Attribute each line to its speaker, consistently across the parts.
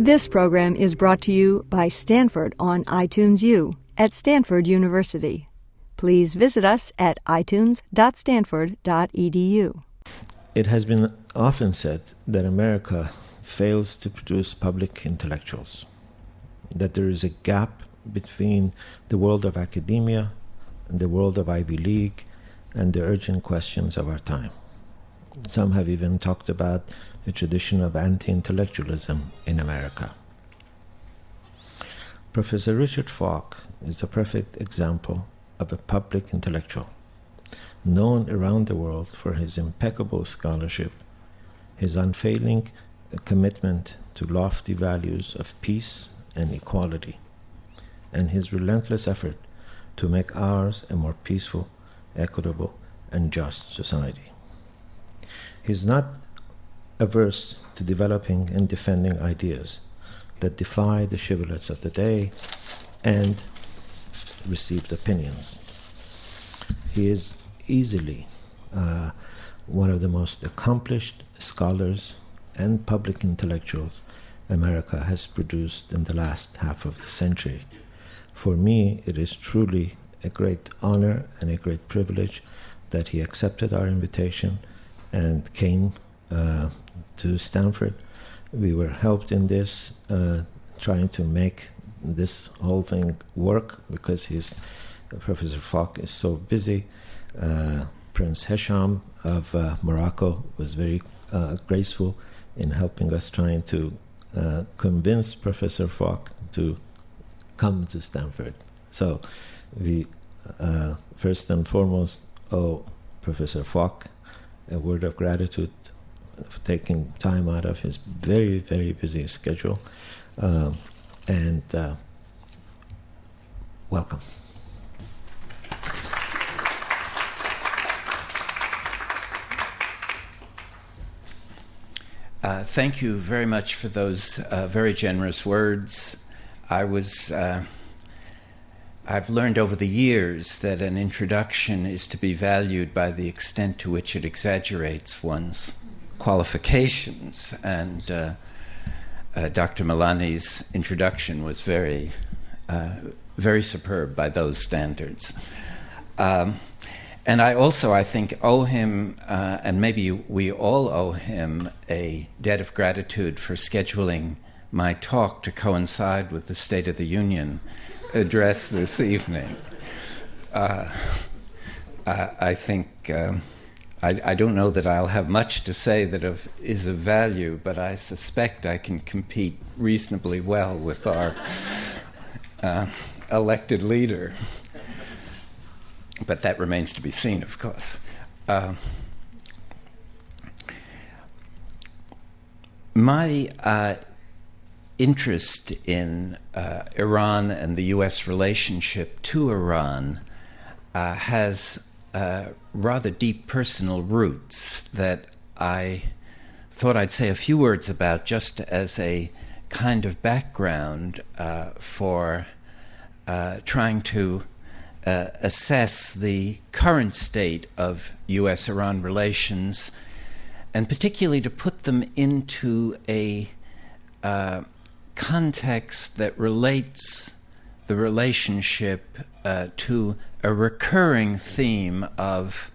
Speaker 1: This program is brought to you by Stanford on iTunes U at Stanford University. Please visit us at itunes.stanford.edu.
Speaker 2: It has been often said that America fails to produce public intellectuals, that there is a gap between the world of academia and the world of Ivy League and the urgent questions of our time. Some have even talked about a tradition of anti-intellectualism in America. Professor Richard Falk is a perfect example of a public intellectual, known around the world for his impeccable scholarship, his unfailing commitment to lofty values of peace and equality, and his relentless effort to make ours a more peaceful, equitable, and just society. He's not averse to developing and defending ideas that defy the shibboleths of the day and received opinions. He is easily one of the most accomplished scholars and public intellectuals America has produced in the last half of the century. For me, it is truly a great honor and a great privilege that he accepted our invitation and came to Stanford. We were helped in this, trying to make this whole thing work because Professor Falk is so busy. Prince Hesham of Morocco was very graceful in helping us, trying to convince Professor Falk to come to Stanford. So we first and foremost owe Professor Falk a word of gratitude for taking time out of his very, very busy schedule. And welcome.
Speaker 3: Thank you very much for those very generous words. I've learned over the years that an introduction is to be valued by the extent to which it exaggerates one's qualifications, and Dr. Milani's introduction was very, very superb by those standards. And I also, I think, owe him, and maybe we all owe him, a debt of gratitude for scheduling my talk to coincide with the State of the Union address this evening. I think, I don't know that I'll have much to say that is of value, but I suspect I can compete reasonably well with our elected leader. But that remains to be seen, of course. My interest in Iran and the U.S. relationship to Iran has rather deep personal roots that I thought I'd say a few words about, just as a kind of background for trying to assess the current state of U.S.-Iran relations, and particularly to put them into a context that relates the relationship to a recurring theme of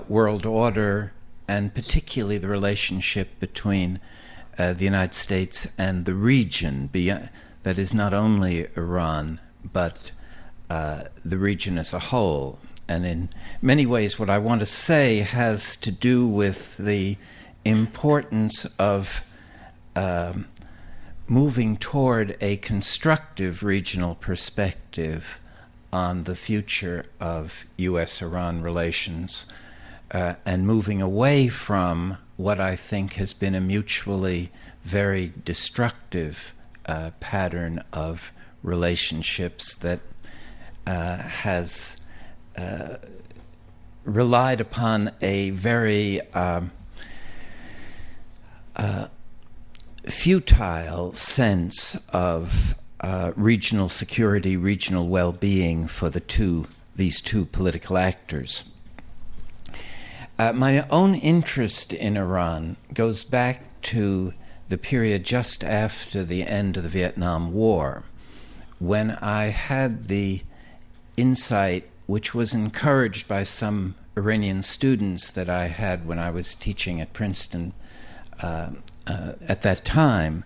Speaker 3: world order, and particularly the relationship between the United States and the region, that is not only Iran, but the region as a whole. And in many ways, what I want to say has to do with the importance of moving toward a constructive regional perspective on the future of U.S.-Iran relations, and moving away from what I think has been a mutually very destructive pattern of relationships that has relied upon a very futile sense of regional security, regional well-being for these two political actors. My own interest in Iran goes back to the the period just after the end of the Vietnam War, when I had the insight, which was encouraged by some Iranian students that I had when I was teaching at Princeton at that time,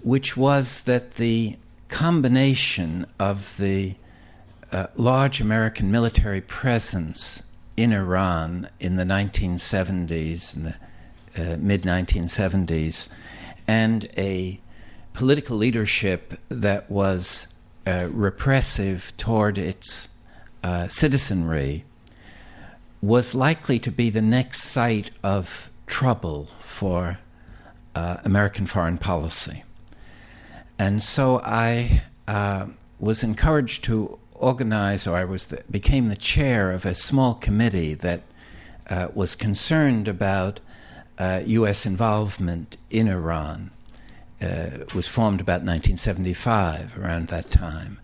Speaker 3: which was that the combination of the large American military presence in Iran in the 1970s and the mid-1970s, and a political leadership that was repressive toward its citizenry, was likely to be the next site of trouble for American foreign policy. And so I was encouraged to organize, or became the chair of a small committee that was concerned about U.S. involvement in Iran. It was formed about 1975, around that time.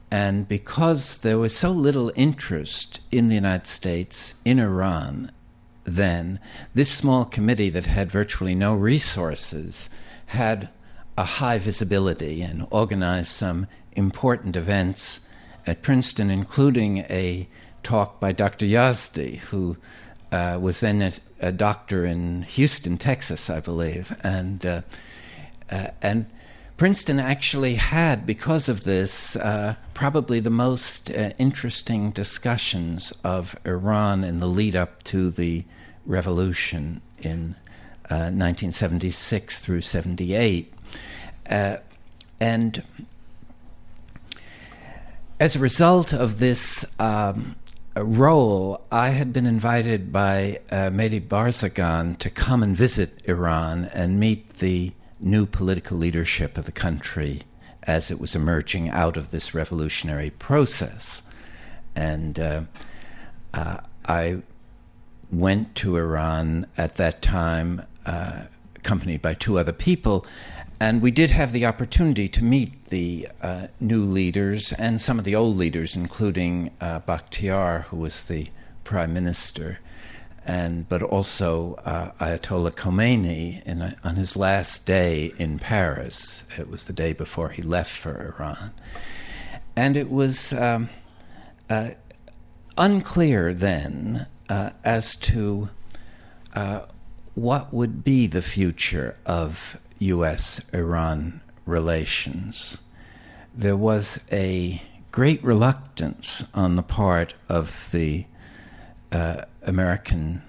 Speaker 3: And because there was so little interest in the United States in Iran then, this small committee that had virtually no resources had a high visibility and organized some important events at Princeton, including a talk by Dr. Yazdi, who was then a doctor in Houston, Texas, I believe. And Princeton actually had, because of this, probably the most interesting discussions of Iran in the lead up to the revolution in 1976 through 78. And as a result of this role, I had been invited by Mehdi Barzagan to come and visit Iran and meet the new political leadership of the country as it was emerging out of this revolutionary process. And I went to Iran at that time, accompanied by two other people, and we did have the opportunity to meet the new leaders and some of the old leaders, including Bakhtiar, who was the prime minister, but also Ayatollah Khomeini on his last day in Paris. It was the day before he left for Iran. And it was unclear then as to what would be the future of U.S.-Iran relations. There was a great reluctance on the part of the American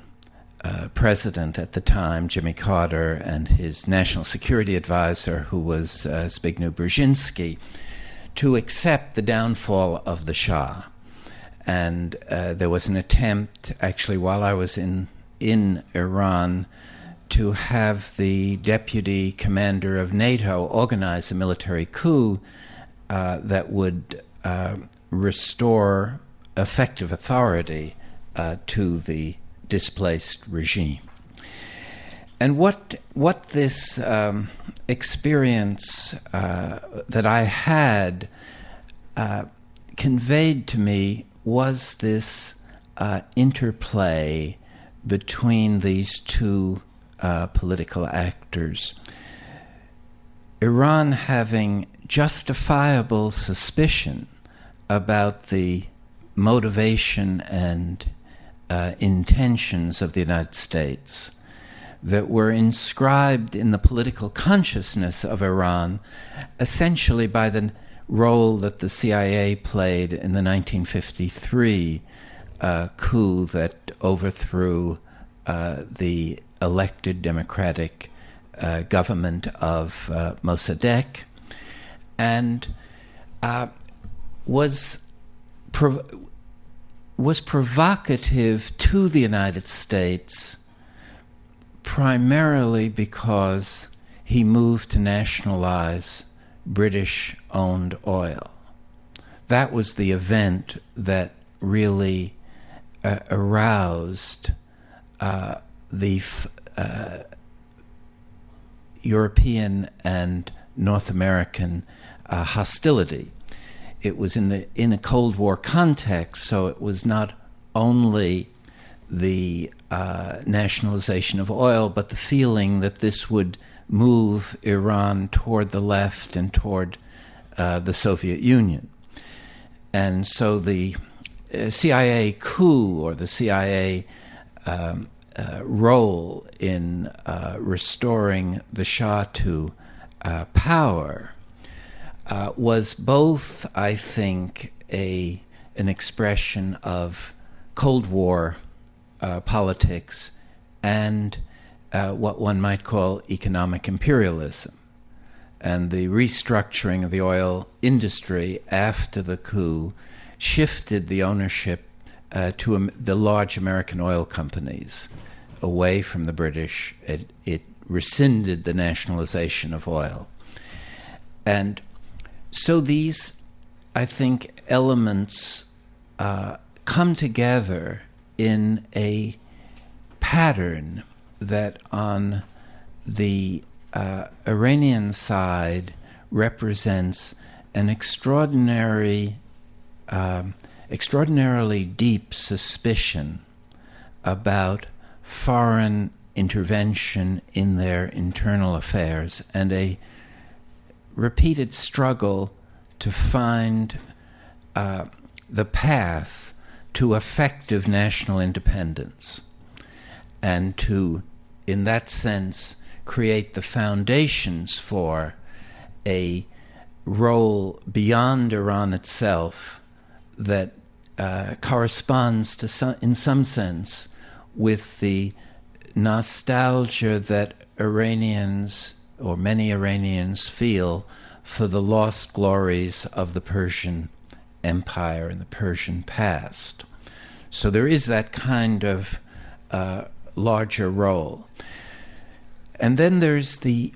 Speaker 3: president at the time, Jimmy Carter, and his national security advisor, who was Zbigniew Brzezinski, to accept the downfall of the Shah. And there was an attempt, actually, while I was in Iran, to have the deputy commander of NATO organize a military coup that would restore effective authority to the displaced regime. And what this experience that I had conveyed to me was this interplay between these two political actors. Iran having justifiable suspicion about the motivation and intentions of the United States that were inscribed in the political consciousness of Iran, essentially by the role that the CIA played in the 1953 coup that overthrew the elected democratic government of Mossadegh, and was provocative to the United States primarily because he moved to nationalize British-owned oil. That was the event that really aroused the European and North American hostility. It was in a Cold War context, so it was not only the nationalization of oil, but the feeling that this would move Iran toward the left and toward the Soviet Union. And so the CIA coup, or the CIA role in restoring the Shah to power was both, I think, an expression of Cold War politics and what one might call economic imperialism. And the restructuring of the oil industry after the coup shifted the ownership to the large American oil companies away from the British. It rescinded the nationalization of oil. And so these, I think, elements come together in a pattern that on the Iranian side represents an extraordinarily deep suspicion about foreign intervention in their internal affairs, and a repeated struggle to find the path to effective national independence, and to, in that sense, create the foundations for a role beyond Iran itself that corresponds to in some sense with the nostalgia that Iranians, or many Iranians, feel for the lost glories of the Persian Empire and the Persian past. So there is that kind of larger role. And then there's the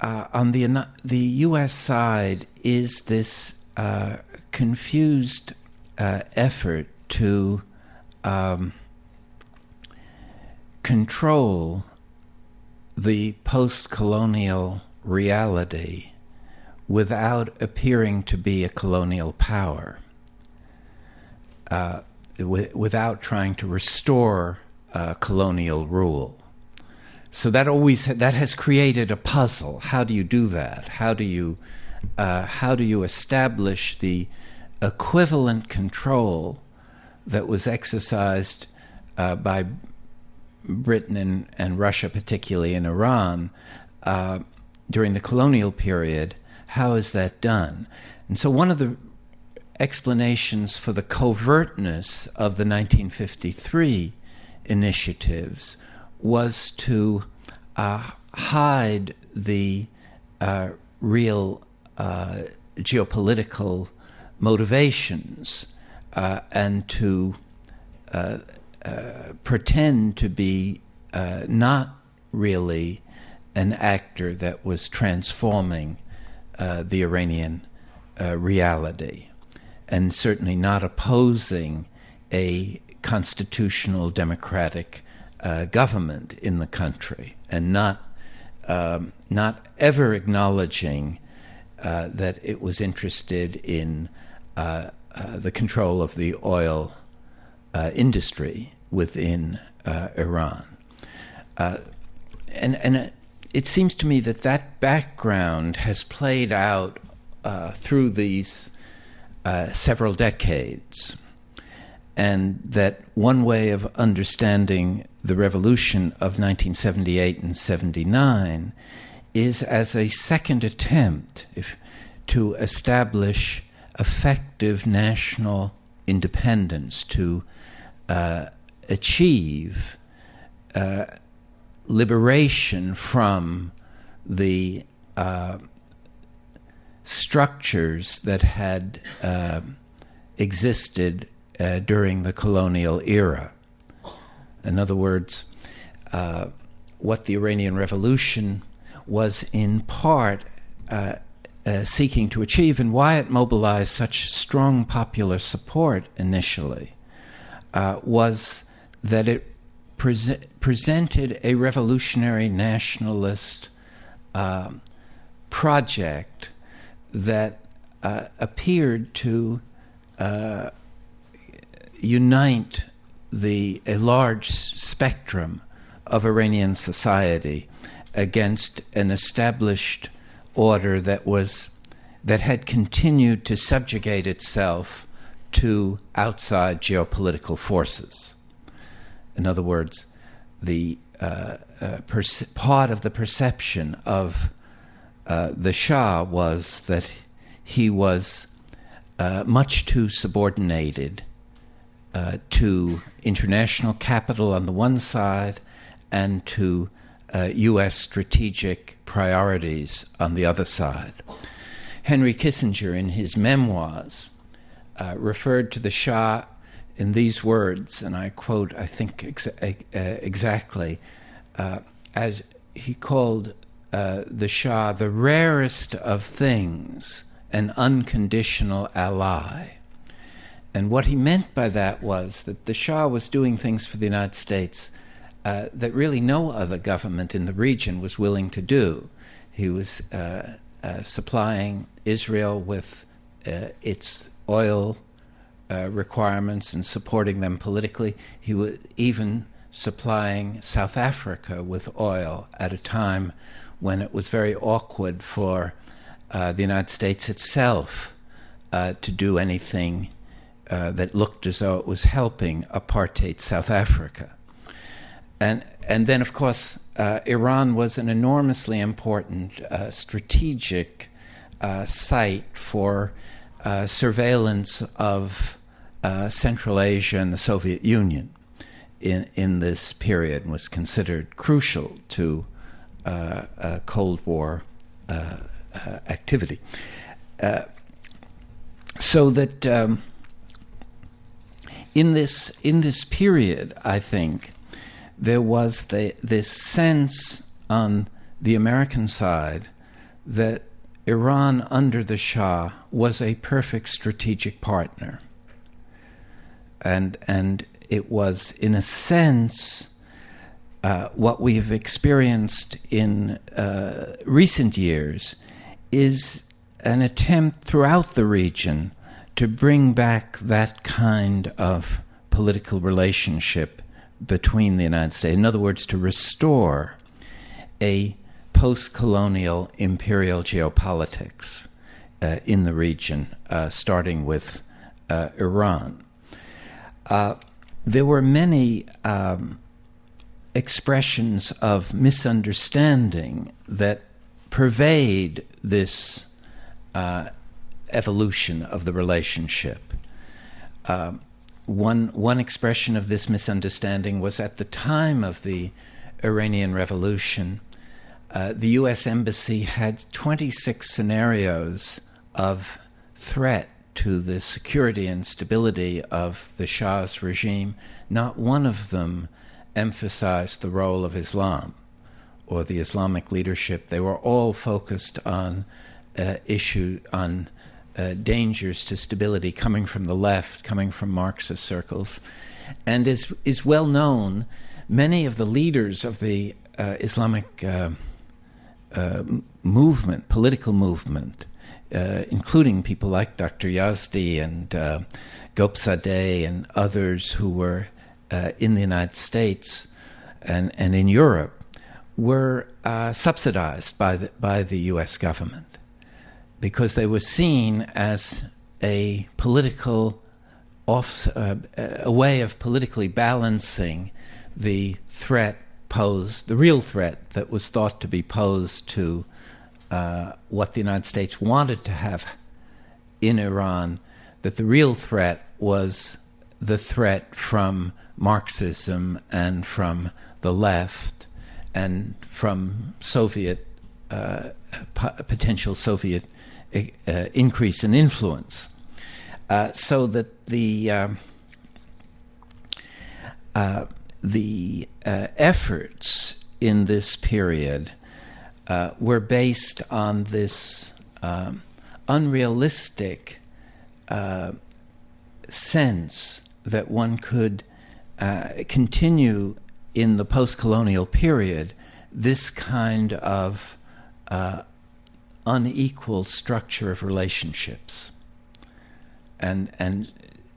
Speaker 3: on the U.S. side is this confused effort to control the post-colonial reality without appearing to be a colonial power, without trying to restore colonial rule. So that has created a puzzle. How do you do that? How do you establish the equivalent control that was exercised by Britain and Russia, particularly in Iran, during the colonial period? How is that done? And so one of the explanations for the covertness of the 1953 initiatives was to hide the real geopolitical motivations and to pretend to be not really an actor that was transforming the Iranian reality, and certainly not opposing a constitutional democratic government in the country, and not ever acknowledging that it was interested in the control of the oil industry within Iran. And it seems to me that background has played out through these several decades, and that one way of understanding the revolution of 1978 and 79 is as a second attempt to establish effective national independence, to achieve liberation from the structures that had existed during the colonial era. In other words, what the Iranian Revolution was in part seeking to achieve, and why it mobilized such strong popular support initially, was that it presented a revolutionary nationalist project that appeared to unite a large spectrum of Iranian society against an established order that had continued to subjugate itself to outside geopolitical forces. In other words, the part of the perception of the Shah was that he was much too subordinated to international capital on the one side and to U.S. strategic priorities on the other side. Henry Kissinger, in his memoirs, referred to the Shah in these words, and I quote, I think exactly, as he called the Shah the rarest of things, an unconditional ally. And what he meant by that was that the Shah was doing things for the United States that really no other government in the region was willing to do. He was supplying Israel with its oil requirements and supporting them politically. He was even supplying South Africa with oil at a time when it was very awkward for the United States itself to do anything that looked as though it was helping apartheid South Africa. And then, of course, Iran was an enormously important strategic site for surveillance of Central Asia and the Soviet Union in this period, and was considered crucial to Cold War activity. So that in this period, I think, there was this sense on the American side that Iran under the Shah was a perfect strategic partner. And it was, in a sense, what we've experienced in recent years is an attempt throughout the region to bring back that kind of political relationship between the United States. In other words, to restore a post-colonial imperial geopolitics in the region, starting with Iran. There were many expressions of misunderstanding that pervade this evolution of the relationship. One expression of this misunderstanding was at the time of the Iranian Revolution, the U.S. Embassy had 26 scenarios of threat to the security and stability of the Shah's regime. Not one of them emphasized the role of Islam or the Islamic leadership. They were all focused on dangers to stability coming from the left, coming from Marxist circles. And as is well known, many of the leaders of the Islamic movement, political movement, including people like Dr. Yazdi and Gopsadeh and others who were in the United States and in Europe, were subsidized by the U.S. government, because they were seen as a political a way of politically balancing the threat posed, the real threat that was thought to be posed to what the United States wanted to have in Iran, that the real threat was the threat from Marxism and from the left and from Soviet, potential Soviet increase in influence. So that the efforts in this period were based on this unrealistic sense that one could continue in the post-colonial period this kind of unequal structure of relationships. And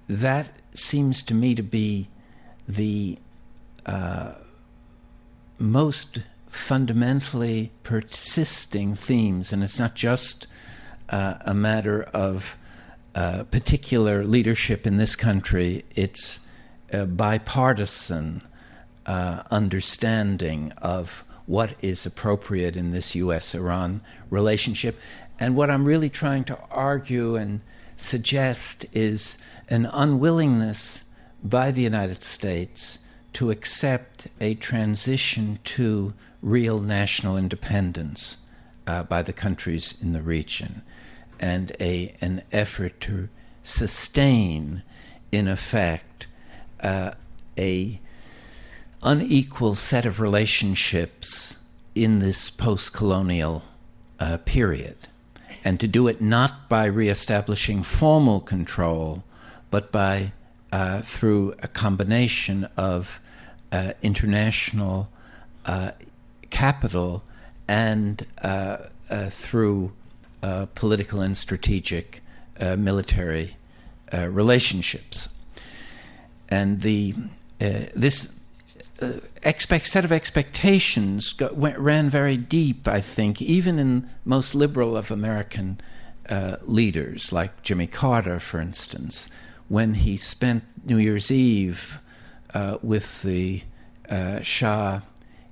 Speaker 3: that seems to me to be the most fundamentally persisting themes, and it's not just a matter of particular leadership in this country, it's a bipartisan understanding of what is appropriate in this U.S.-Iran relationship. And what I'm really trying to argue and suggest is an unwillingness by the United States to accept a transition to real national independence by the countries in the region, and an effort to sustain, in effect, a unequal set of relationships in this post-colonial period, and to do it not by reestablishing formal control, but by through a combination of international capital and through political and strategic military relationships. And this set of expectations ran very deep, I think, even in most liberal of American leaders, like Jimmy Carter, for instance, when he spent New Year's Eve with the Shah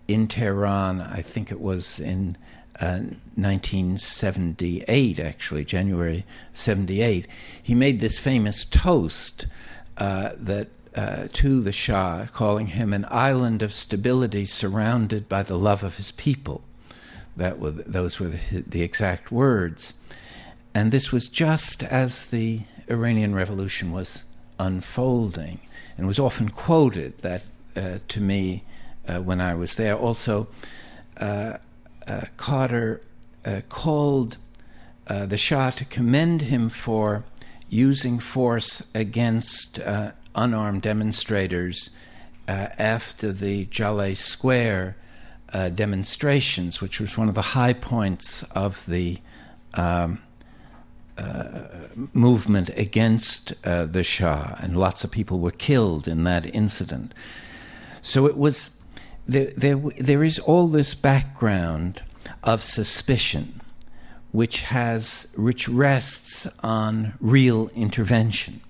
Speaker 3: in Tehran. I think it was in 1978, actually, January 78. He made this famous toast that to the Shah, calling him an island of stability surrounded by the love of his people. Those were the exact words. And this was just as the Iranian Revolution was unfolding, and was often quoted that to me when I was there. Also, Carter called the Shah to commend him for using force against unarmed demonstrators after the Jaleh Square demonstrations, which was one of the high points of the movement against the Shah, and lots of people were killed in that incident. So it was there is all this background of suspicion, which rests on real intervention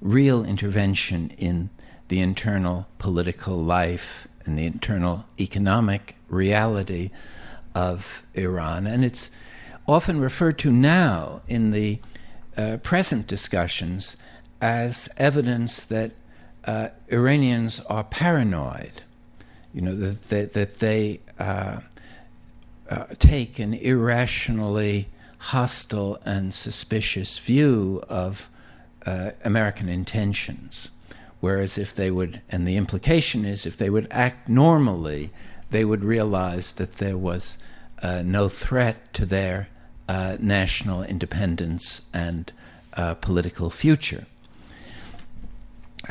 Speaker 3: in the internal political life and the internal economic reality of Iran. And it's often referred to now in the present discussions as evidence that Iranians are paranoid, that they take an irrationally hostile and suspicious view of American intentions. Whereas if they would, and the implication is, if they would act normally, they would realize that there was no threat to their national independence and political future.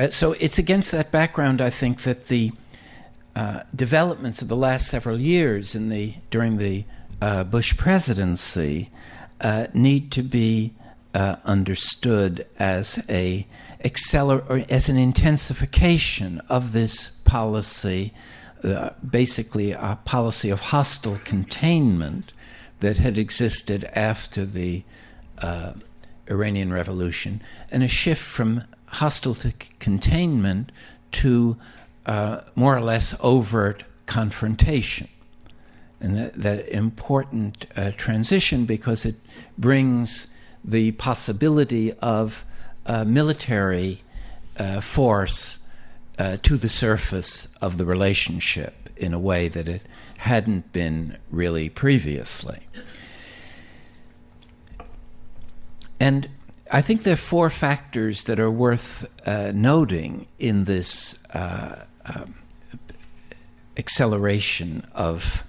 Speaker 3: So it's against that background, I think, that the developments of the last several years during the Bush presidency need to be understood as an intensification of this policy, basically a policy of hostile containment that had existed after the Iranian Revolution, and a shift from hostile to containment to more or less overt confrontation. And that important transition, because it brings the possibility of military force to the surface of the relationship in a way that it hadn't been really previously. And I think there are four factors that are worth noting in this acceleration of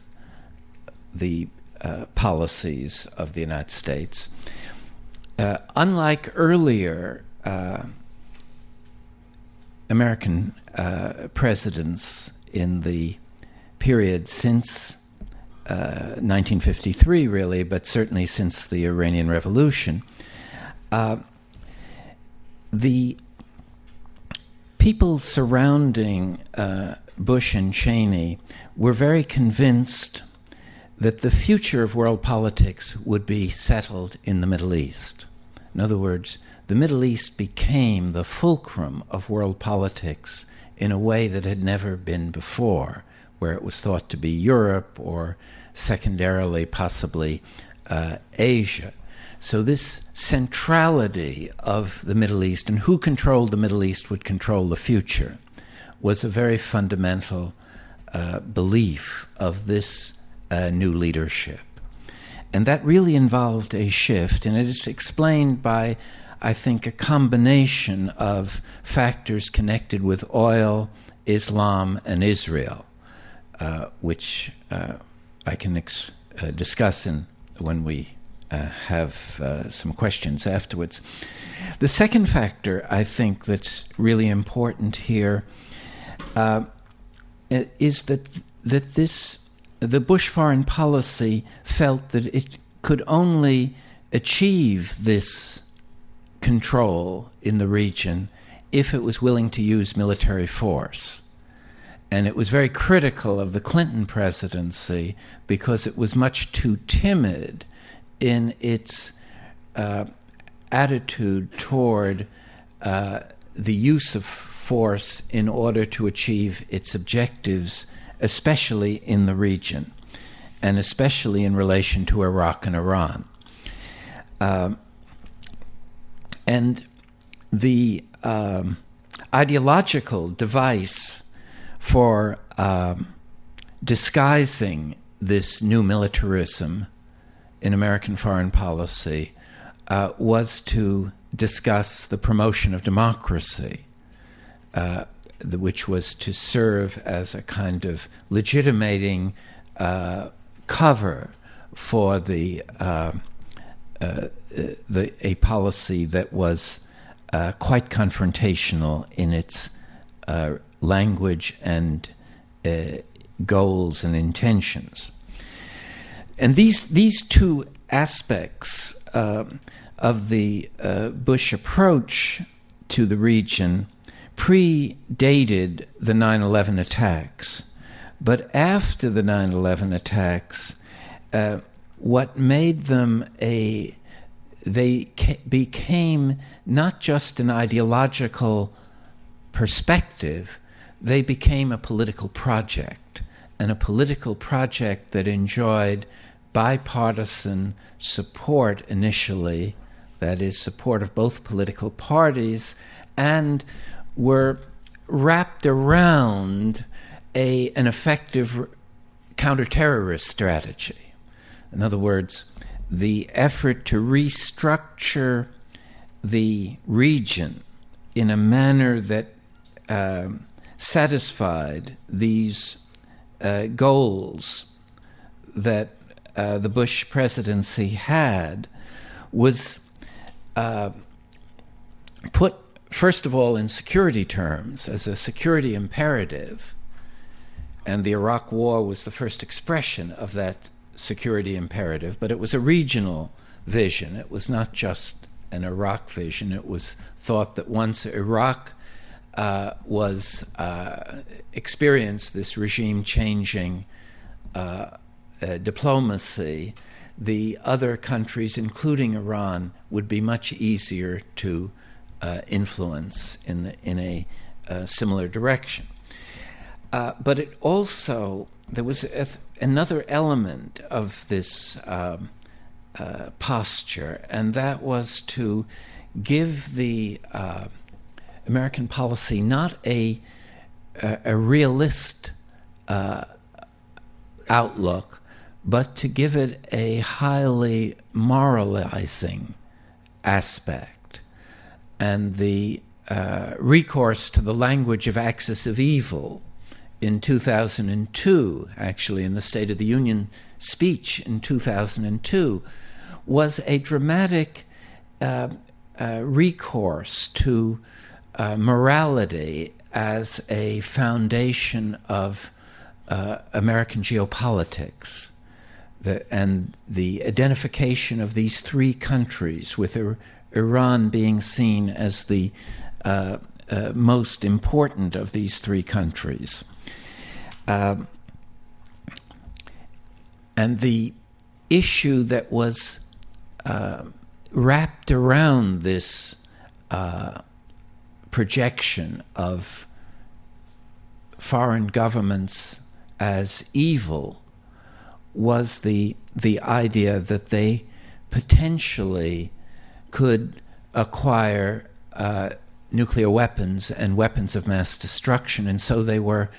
Speaker 3: the policies of the United States. Unlike earlier American presidents in the period since 1953, really, but certainly since the Iranian Revolution, the people surrounding Bush and Cheney were very convinced that the future of world politics would be settled in the Middle East. In other words, the Middle East became the fulcrum of world politics in a way that had never been before, where it was thought to be Europe or secondarily possibly Asia. So this centrality of the Middle East and who controlled the Middle East would control the future was a very fundamental belief of this new leadership. And that really involved a shift, and it is explained by, I think, a combination of factors connected with oil, Islam, and Israel, which I can discuss when we have some questions afterwards. The second factor, I think, that's really important here is that the Bush foreign policy felt that it could only achieve this control in the region if it was willing to use military force. And it was very critical of the Clinton presidency because it was much too timid in its attitude toward the use of force in order to achieve its objectives, especially in the region, and especially in relation to Iraq and Iran. And the ideological device for disguising this new militarism in American foreign policy was to discuss the promotion of democracy, which was to serve as a kind of legitimating cover for a policy that was quite confrontational in its language and goals and intentions. And these two aspects of the Bush approach to the region predated the 9/11 attacks. But after the 9/11 attacks, what made them they became not just an ideological perspective, they became a political project, and a political project that enjoyed bipartisan support initially, that is, support of both political parties, and were wrapped around an effective counterterrorist strategy. In other words, the effort to restructure the region in a manner that satisfied these goals that the Bush presidency had was put, first of all, in security terms as a security imperative. And the Iraq War was the first expression of that security imperative, but it was a regional vision. It was not just an Iraq vision. It was thought that once Iraq experienced this regime-changing diplomacy, the other countries, including Iran, would be much easier to influence in a similar direction. But it also, there was another element of this posture, and that was to give the American policy not a realist outlook, but to give it a highly moralizing aspect. And the recourse to the language of axis of evil in 2002, actually in the State of the Union speech in 2002, was a dramatic recourse to morality as a foundation of American geopolitics, and the identification of these three countries, with Iran being seen as the most important of these three countries. And the issue that was wrapped around this projection of foreign governments as evil was the idea that they potentially could acquire nuclear weapons and weapons of mass destruction, and so they were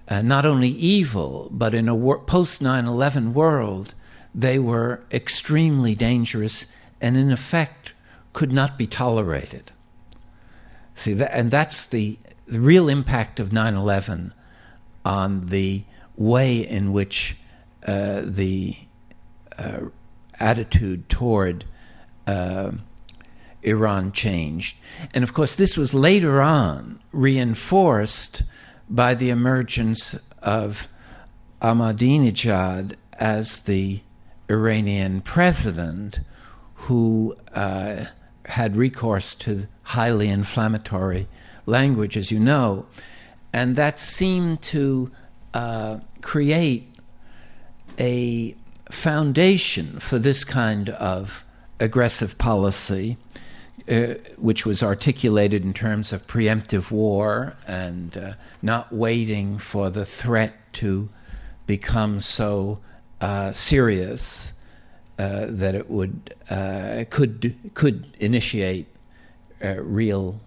Speaker 3: not only evil, but in a post 9/11 world, they were extremely dangerous and in effect could not be tolerated. See, that's the real impact of 9/11 on the way in which the attitude toward Iran changed. And of course, this was later on reinforced by the emergence of Ahmadinejad as the Iranian president, who had recourse to highly inflammatory language, as you know, and that seemed to create a foundation for this kind of aggressive policy, which was articulated in terms of preemptive war and not waiting for the threat to become so serious that it would could initiate real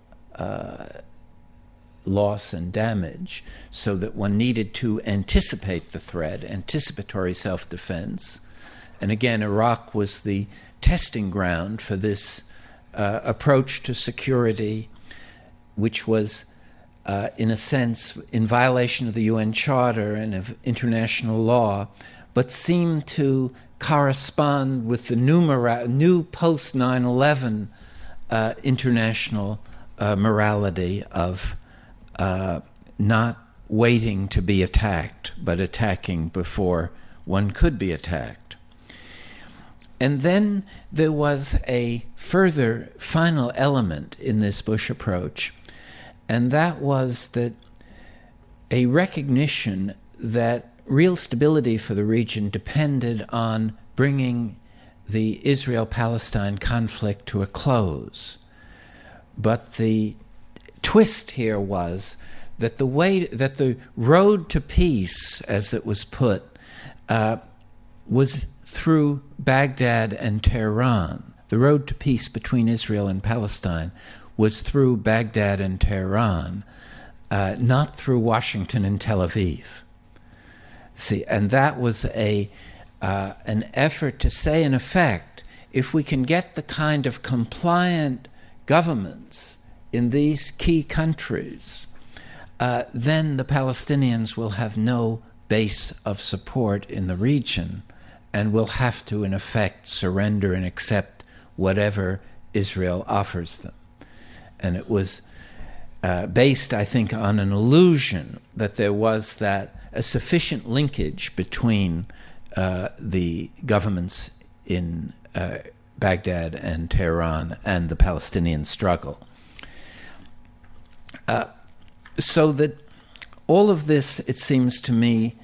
Speaker 3: loss and damage, so that one needed to anticipate the threat, anticipatory self-defense. And again, Iraq was the testing ground for this approach to security, which was, in a sense, in violation of the UN Charter and of international law, but seemed to correspond with the new post 9/11 international morality of not waiting to be attacked, but attacking before one could be attacked. And then there was a further final element in this Bush approach, and that was that a recognition that real stability for the region depended on bringing the Israel-Palestine conflict to a close. But the twist here was that the road to peace, as it was put, was through Baghdad and Tehran. The road to peace between Israel and Palestine was through Baghdad and Tehran, not through Washington and Tel Aviv. See, and that was an effort to say, in effect, if we can get the kind of compliant governments in these key countries, then the Palestinians will have no base of support in the region and will have to, in effect, surrender and accept whatever Israel offers them. And it was based, I think, on an illusion that there was a sufficient linkage between the governments in Baghdad and Tehran and the Palestinian struggle. So that all of this, it seems to me,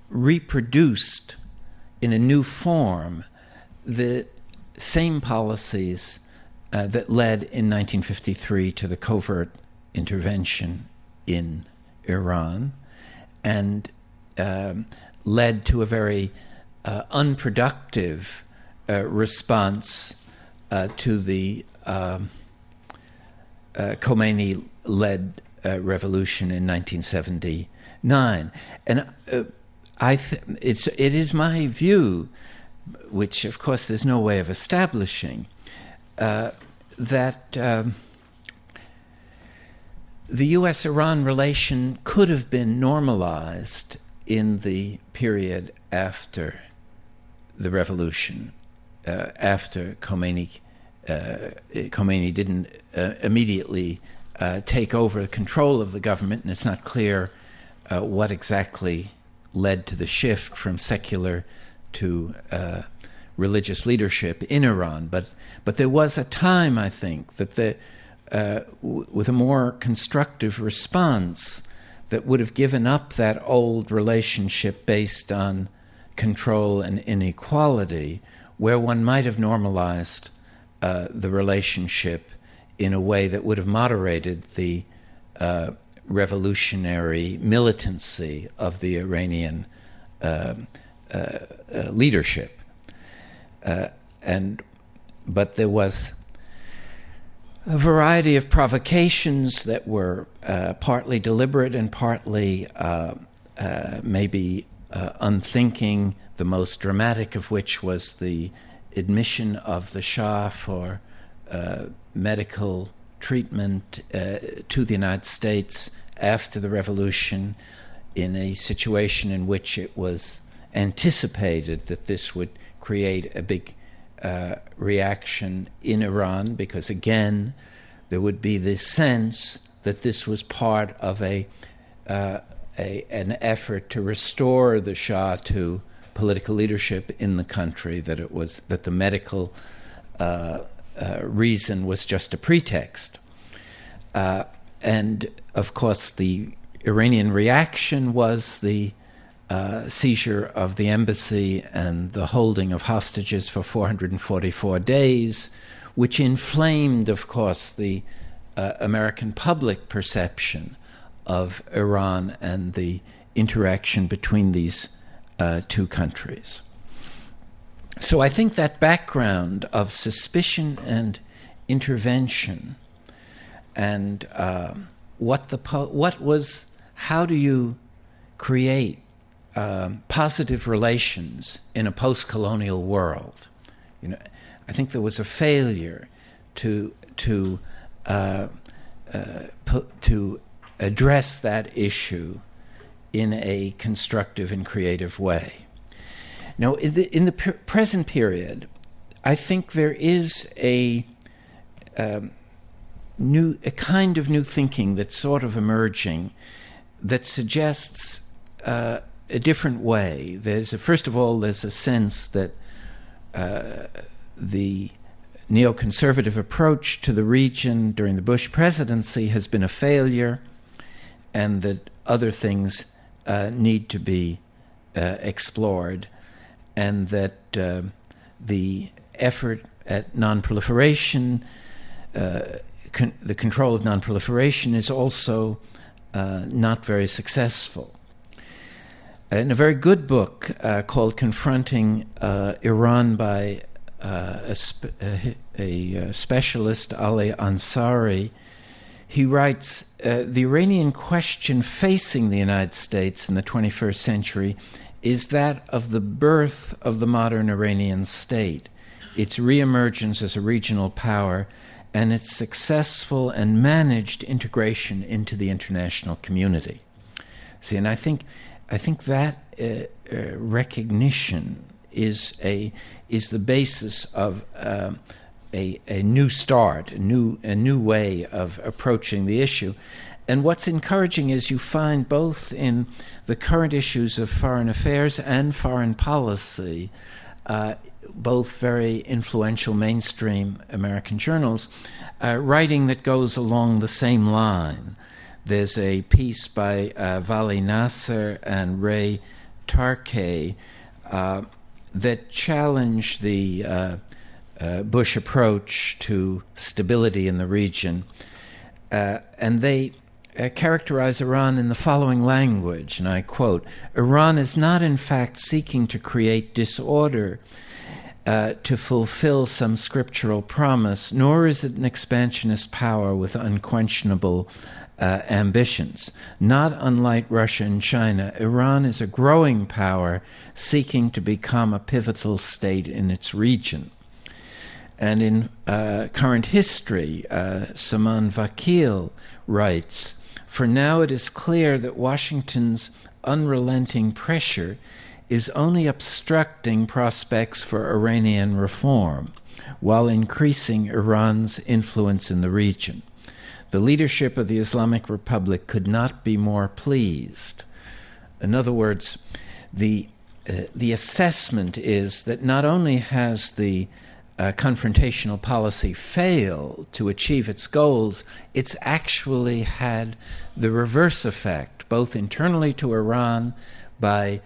Speaker 3: reproduced in a new form the same policies that led in 1953 to the covert intervention in Iran, and led to a very unproductive response to the Khomeini-led revolution in 1979. And it is my view, which of course there's no way of establishing, that the U.S.-Iran relation could have been normalized in the period after the revolution, after Khomeini didn't immediately take over control of the government, and it's not clear what exactly led to the shift from secular to religious leadership in Iran. But there was a time, I think, that with a more constructive response that would have given up that old relationship based on control and inequality, where one might have normalized the relationship in a way that would have moderated the revolutionary militancy of the Iranian leadership. But there was a variety of provocations that were partly deliberate and partly maybe unthinking, the most dramatic of which was the admission of the Shah for medical treatment to the United States after the revolution, in a situation in which it was anticipated that this would create a big reaction in Iran, because again there would be this sense that this was part of an effort to restore the Shah to political leadership in the country, that the medical reason was just a pretext. And of course the Iranian reaction was the seizure of the embassy and the holding of hostages for 444 days, which inflamed, of course, the American public perception of Iran and the interaction between these two countries. So I think that background of suspicion and intervention, and how do you create positive relations in a post-colonial world? I think there was a failure to address that issue in a constructive and creative way. Now, in the present period, I think there is a kind of new thinking that's sort of emerging that suggests a different way. First of all, there's a sense that the neoconservative approach to the region during the Bush presidency has been a failure, and that other things need to be explored, and that the effort at non-proliferation, the control of non-proliferation, is also not very successful. In a very good book called Confronting Iran by a specialist, Ali Ansari, he writes, the Iranian question facing the United States in the 21st century is that of the birth of the modern Iranian state, its reemergence as a regional power, and its successful and managed integration into the international community. See, and I think that recognition is the basis of a new start, a new way of approaching the issue. And what's encouraging is you find both in the current issues of foreign affairs and foreign policy, both very influential mainstream American journals, writing that goes along the same line. There's a piece by Vali Nasser and Ray Tarkay that challenge the Bush approach to stability in the region. And they characterize Iran in the following language, and I quote, "Iran is not in fact seeking to create disorder to fulfill some scriptural promise, nor is it an expansionist power with unquestionable ambitions. Not unlike Russia and China, Iran is a growing power seeking to become a pivotal state in its region." And in Current History, Saman Vakil writes, "For now it is clear that Washington's unrelenting pressure is only obstructing prospects for Iranian reform, while increasing Iran's influence in the region. The leadership of the Islamic Republic could not be more pleased." In other words, the assessment is that not only has the confrontational policy fail to achieve its goals, it's actually had the reverse effect, both internally to Iran by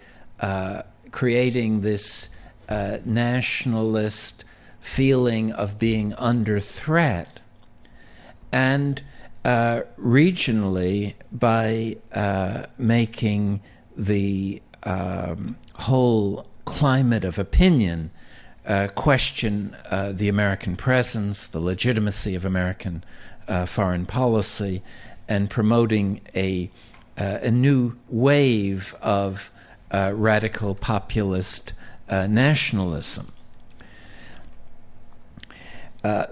Speaker 3: creating this nationalist feeling of being under threat, and regionally by making the whole climate of opinion question the American presence, the legitimacy of American foreign policy, and promoting a new wave of radical populist nationalism.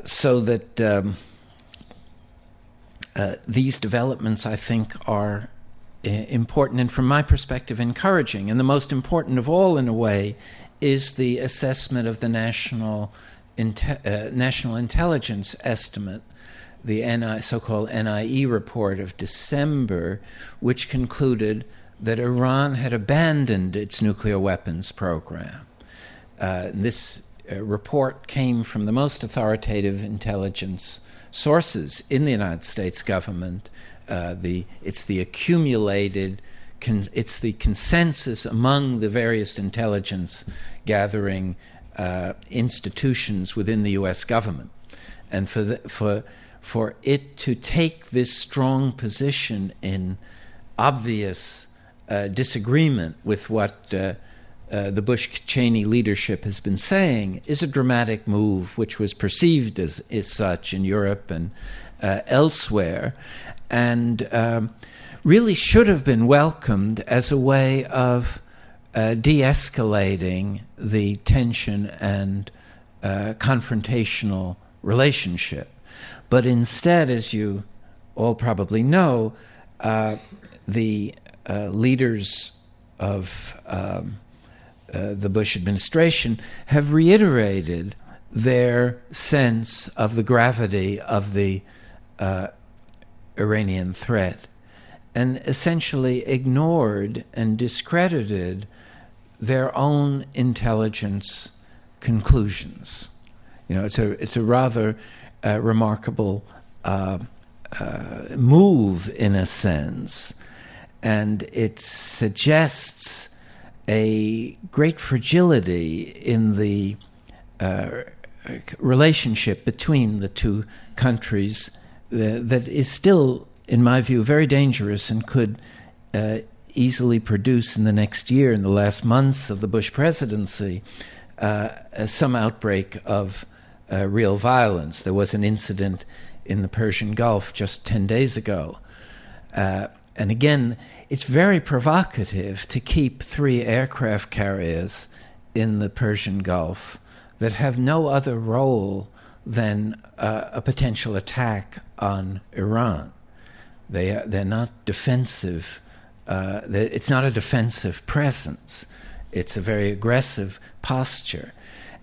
Speaker 3: So that these developments, I think, are important and, from my perspective, encouraging. And the most important of all, in a way, is the assessment of the National Intelligence Estimate, the so-called NIE report of December, which concluded that Iran had abandoned its nuclear weapons program. This report came from the most authoritative intelligence sources in the United States government. It's the consensus among the various intelligence gathering institutions within the U.S. government, and for it to take this strong position in obvious disagreement with what the Bush-Cheney leadership has been saying is a dramatic move, which was perceived as such in Europe and elsewhere, and really should have been welcomed as a way of de-escalating the tension and confrontational relationship. But instead, as you all probably know, the leaders of the Bush administration have reiterated their sense of the gravity of the Iranian threat, and essentially ignored and discredited their own intelligence conclusions. You know, it's a rather remarkable move in a sense, and it suggests a great fragility in the relationship between the two countries that is still, in my view, very dangerous and could easily produce in the next year, in the last months of the Bush presidency, some outbreak of real violence. There was an incident in the Persian Gulf just 10 days ago. And again, it's very provocative to keep 3 aircraft carriers in the Persian Gulf that have no other role than a potential attack on Iran. They're not defensive. It's not a defensive presence. It's a very aggressive posture.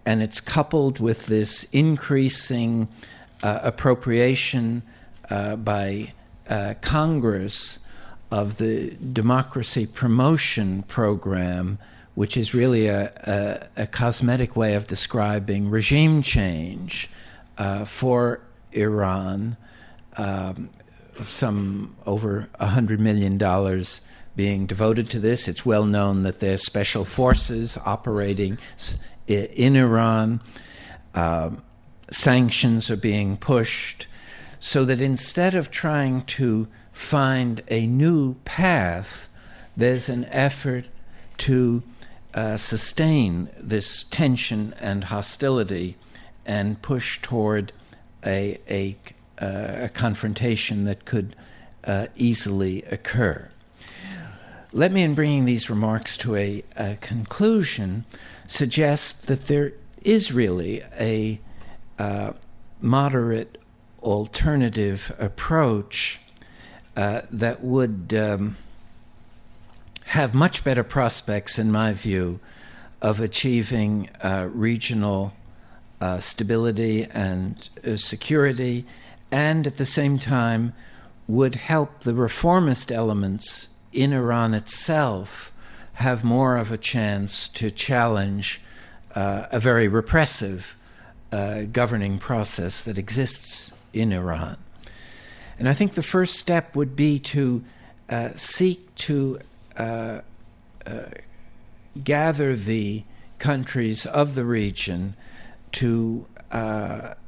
Speaker 3: And it's coupled with this increasing appropriation by Congress of the Democracy Promotion Program, which is really a cosmetic way of describing regime change for Iran, some over $100 million being devoted to this. It's well known that there's special forces operating in Iran. Sanctions are being pushed, so that instead of trying to find a new path, there's an effort to sustain this tension and hostility and push toward a confrontation that could easily occur. Let me, in bringing these remarks to a conclusion, suggest that there is really a moderate alternative approach that would have much better prospects, in my view, of achieving regional stability and security, and at the same time would help the reformist elements in Iran itself have more of a chance to challenge a very repressive governing process that exists in Iran. And I think the first step would be to seek to gather the countries of the region to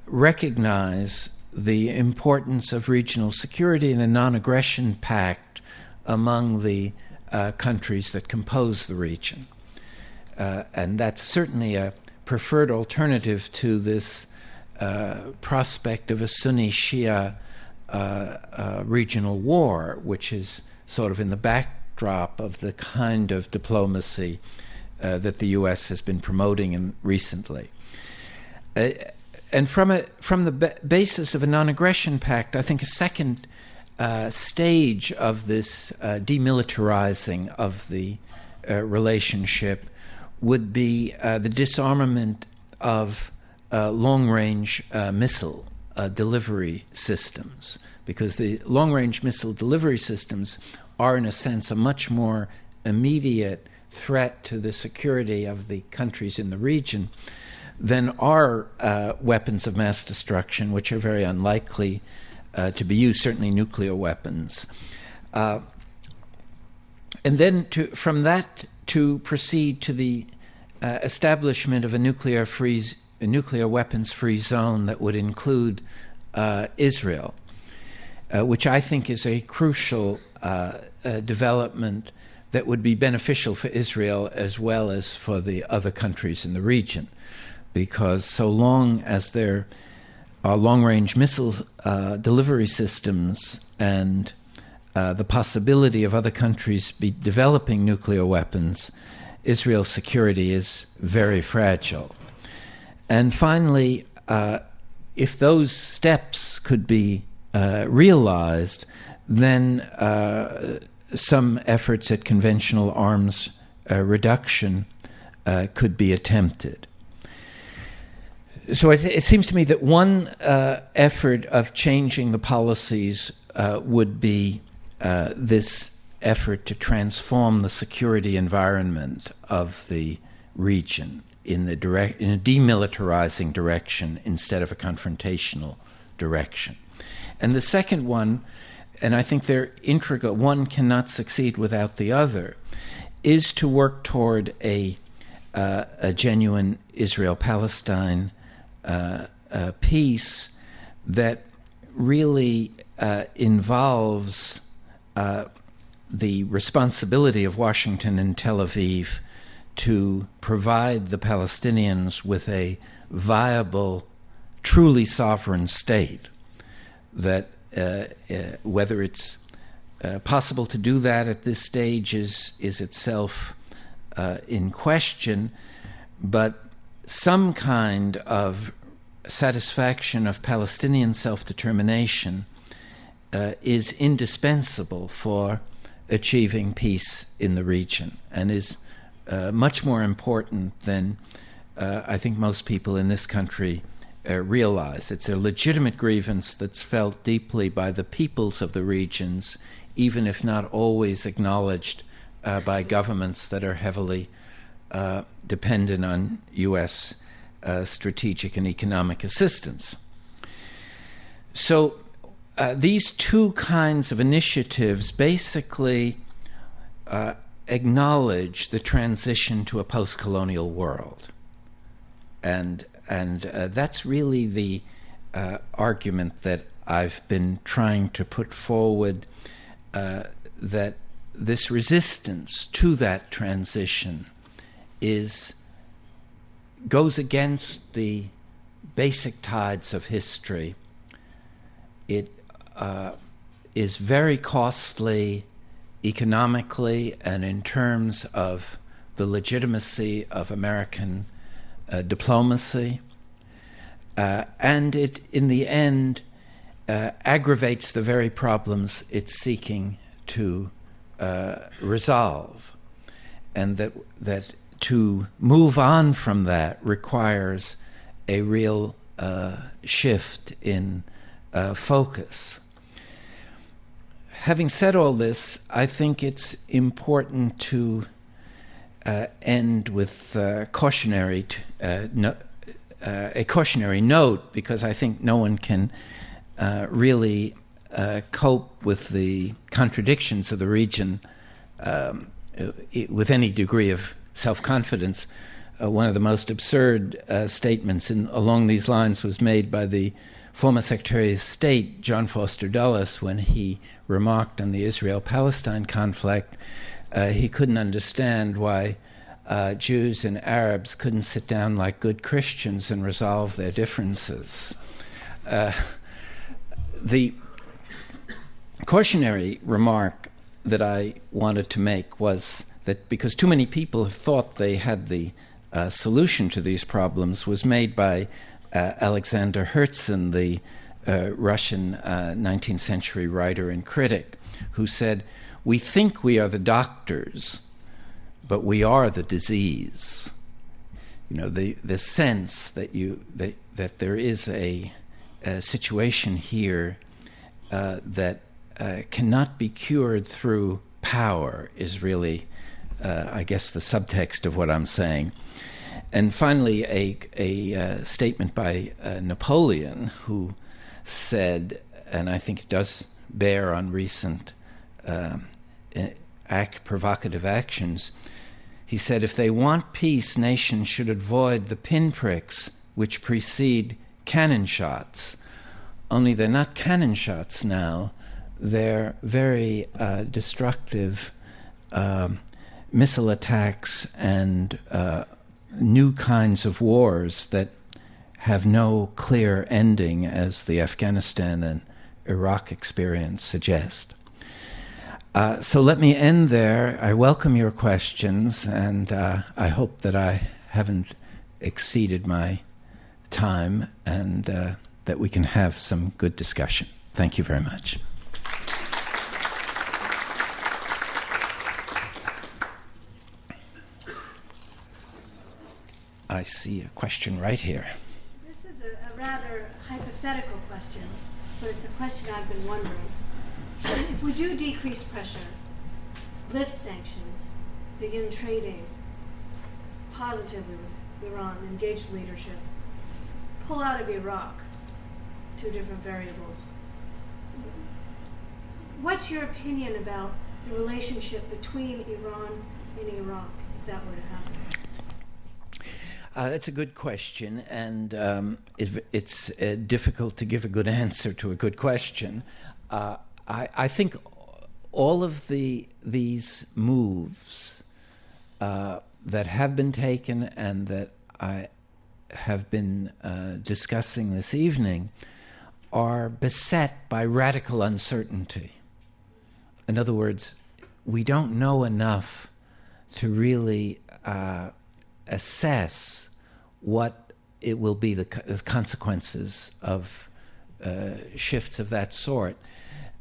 Speaker 3: recognize the importance of regional security and a non-aggression pact among the countries that compose the region. And that's certainly a preferred alternative to this prospect of a Sunni-Shia regional war, which is sort of in the backdrop of the kind of diplomacy that the U.S. has been promoting recently. And from the basis of a non-aggression pact, I think a second stage of this demilitarizing of the relationship would be the disarmament of long-range missile delivery systems, because the long-range missile delivery systems are, in a sense, a much more immediate threat to the security of the countries in the region than are weapons of mass destruction, which are very unlikely to be used, certainly nuclear weapons. And then from that to proceed to the establishment of a nuclear weapons-free zone that would include Israel, which I think is a crucial development that would be beneficial for Israel as well as for the other countries in the region, because so long as there are long-range missile delivery systems and the possibility of other countries be developing nuclear weapons, Israel's security is very fragile. And finally, if those steps could be realized, then some efforts at conventional arms reduction could be attempted. So it seems to me that one effort of changing the policies would be this effort to transform the security environment of the region in a demilitarizing direction instead of a confrontational direction. And the second one, and I think they're integral, one cannot succeed without the other, is to work toward a genuine Israel-Palestine peace that really involves the responsibility of Washington and Tel Aviv to provide the Palestinians with a viable, truly sovereign state. That whether it's possible to do that at this stage is itself in question, but some kind of satisfaction of Palestinian self-determination is indispensable for achieving peace in the region, and is much more important than I think most people in this country realize. It's a legitimate grievance that's felt deeply by the peoples of the regions, even if not always acknowledged by governments that are heavily dependent on U.S. Strategic and economic assistance. So these two kinds of initiatives basically acknowledge the transition to a post-colonial world. And that's really the argument that I've been trying to put forward, that this resistance to that transition goes against the basic tides of history. It is very costly economically and in terms of the legitimacy of American diplomacy, and it, in the end, aggravates the very problems it's seeking to resolve, and that to move on from that requires a real shift in focus. Having said all this, I think it's important to end with cautionary a cautionary note, because I think no one can really cope with the contradictions of the region with any degree of self-confidence. One of the most absurd statements along these lines was made by the former Secretary of State, John Foster Dulles, when he remarked on the Israel-Palestine conflict. He couldn't understand why Jews and Arabs couldn't sit down like good Christians and resolve their differences. The cautionary remark that I wanted to make was that because too many people have thought they had the solution to these problems, was made by Alexander Herzen, the Russian 19th century writer and critic, who said, "We think we are the doctors, but we are the disease." You know, the sense that that there is a situation here that cannot be cured through power is really, I guess, the subtext of what I'm saying. And finally, a statement by Napoleon, who said, and I think it does bear on recent provocative actions, he said, "If they want peace, nations should avoid the pinpricks which precede cannon shots." Only they're not cannon shots now. They're very destructive missile attacks and new kinds of wars that have no clear ending, as the Afghanistan and Iraq experience suggest. So let me end there. I welcome your questions, and I hope that I haven't exceeded my time, and that we can have some good discussion. Thank you very much. I see a question right here.
Speaker 4: This is a rather hypothetical question, but it's a question I've been wondering. If we do decrease pressure, lift sanctions, begin trading positively with Iran, engage leadership, pull out of Iraq, two different variables, what's your opinion about the relationship between Iran and Iraq, if that were to happen?
Speaker 3: That's a good question, and it's difficult to give a good answer to a good question. I think all of these moves that have been taken and that I have been discussing this evening are beset by radical uncertainty. In other words, we don't know enough to really assess what it will be the consequences of shifts of that sort.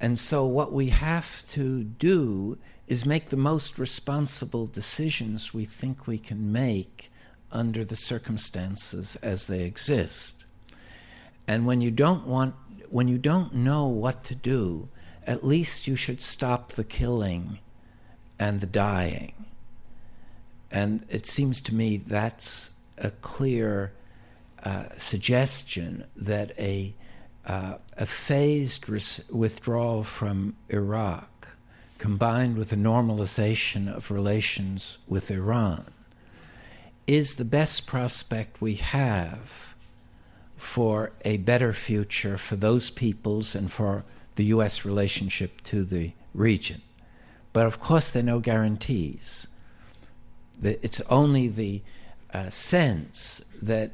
Speaker 3: And so what we have to do is make the most responsible decisions we think we can make under the circumstances as they exist. And when you don't know what to do, at least you should stop the killing and the dying. And it seems to me that's a clear suggestion that a phased withdrawal from Iraq, combined with a normalization of relations with Iran, is the best prospect we have for a better future for those peoples and for the U.S. relationship to the region. But of course, there are no guarantees. It's only the sense that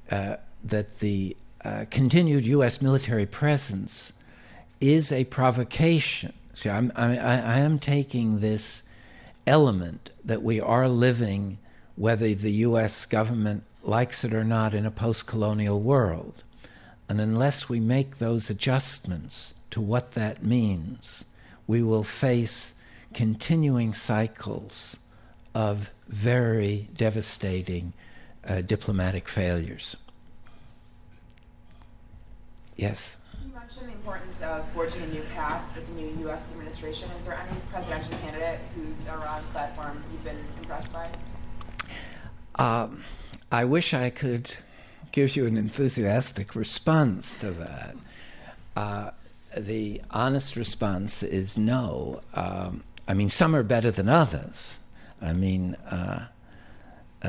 Speaker 3: the continued U.S. military presence is a provocation. See, I am taking this element that we are living, whether the U.S. government likes it or not, in a post-colonial world. And unless we make those adjustments to what that means, we will face continuing cycles of very devastating diplomatic failures. Yes?
Speaker 5: You mentioned the importance of forging a new path with the new U.S. administration. Is there any presidential candidate whose Iran platform you've been impressed by?
Speaker 3: I wish I could give you an enthusiastic response to that. The honest response is no. I mean, some are better than others. I mean,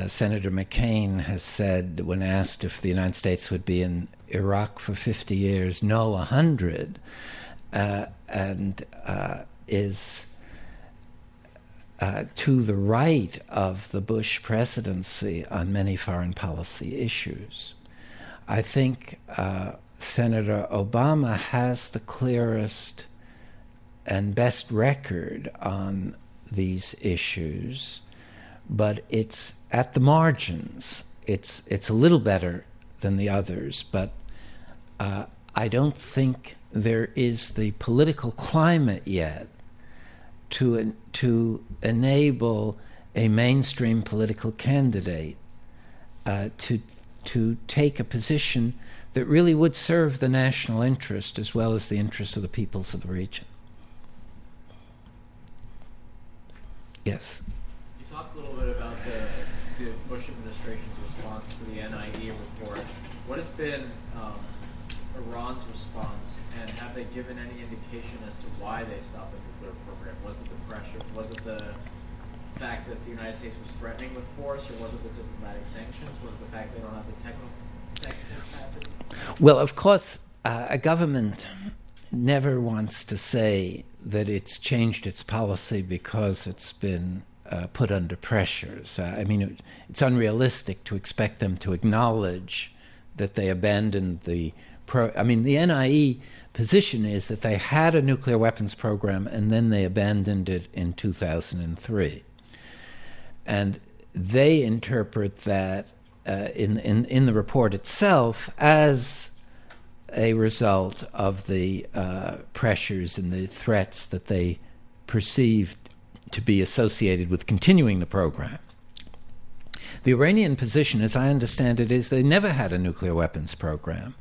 Speaker 3: Senator McCain has said, when asked if the United States would be in Iraq for 50 years, no, 100, and is to the right of the Bush presidency on many foreign policy issues. I think Senator Obama has the clearest and best record on these issues, but it's at the margins. It's a little better than the others, but I don't think there is the political climate yet to enable a mainstream political candidate to take a position that really would serve the national interest as well as the interests of the peoples of the region. Yes.
Speaker 6: You talked a little bit about the Bush administration's response to the NIE report. What has been Iran's response, and have they given any indication as to why they stopped the nuclear program? Was it the pressure? Was it the fact that the United States was threatening with force, or was it the diplomatic sanctions? Was it the fact they don't have the technical capacity?
Speaker 3: Well, of course, a government never wants to say that it's changed its policy because it's been put under pressures. I mean, it's unrealistic to expect them to acknowledge that they abandoned the the NIE position is that they had a nuclear weapons program and then they abandoned it in 2003. And they interpret that in the report itself as a result of the pressures and the threats that they perceived to be associated with continuing the program. The Iranian position, as I understand it, is they never had a nuclear weapons program,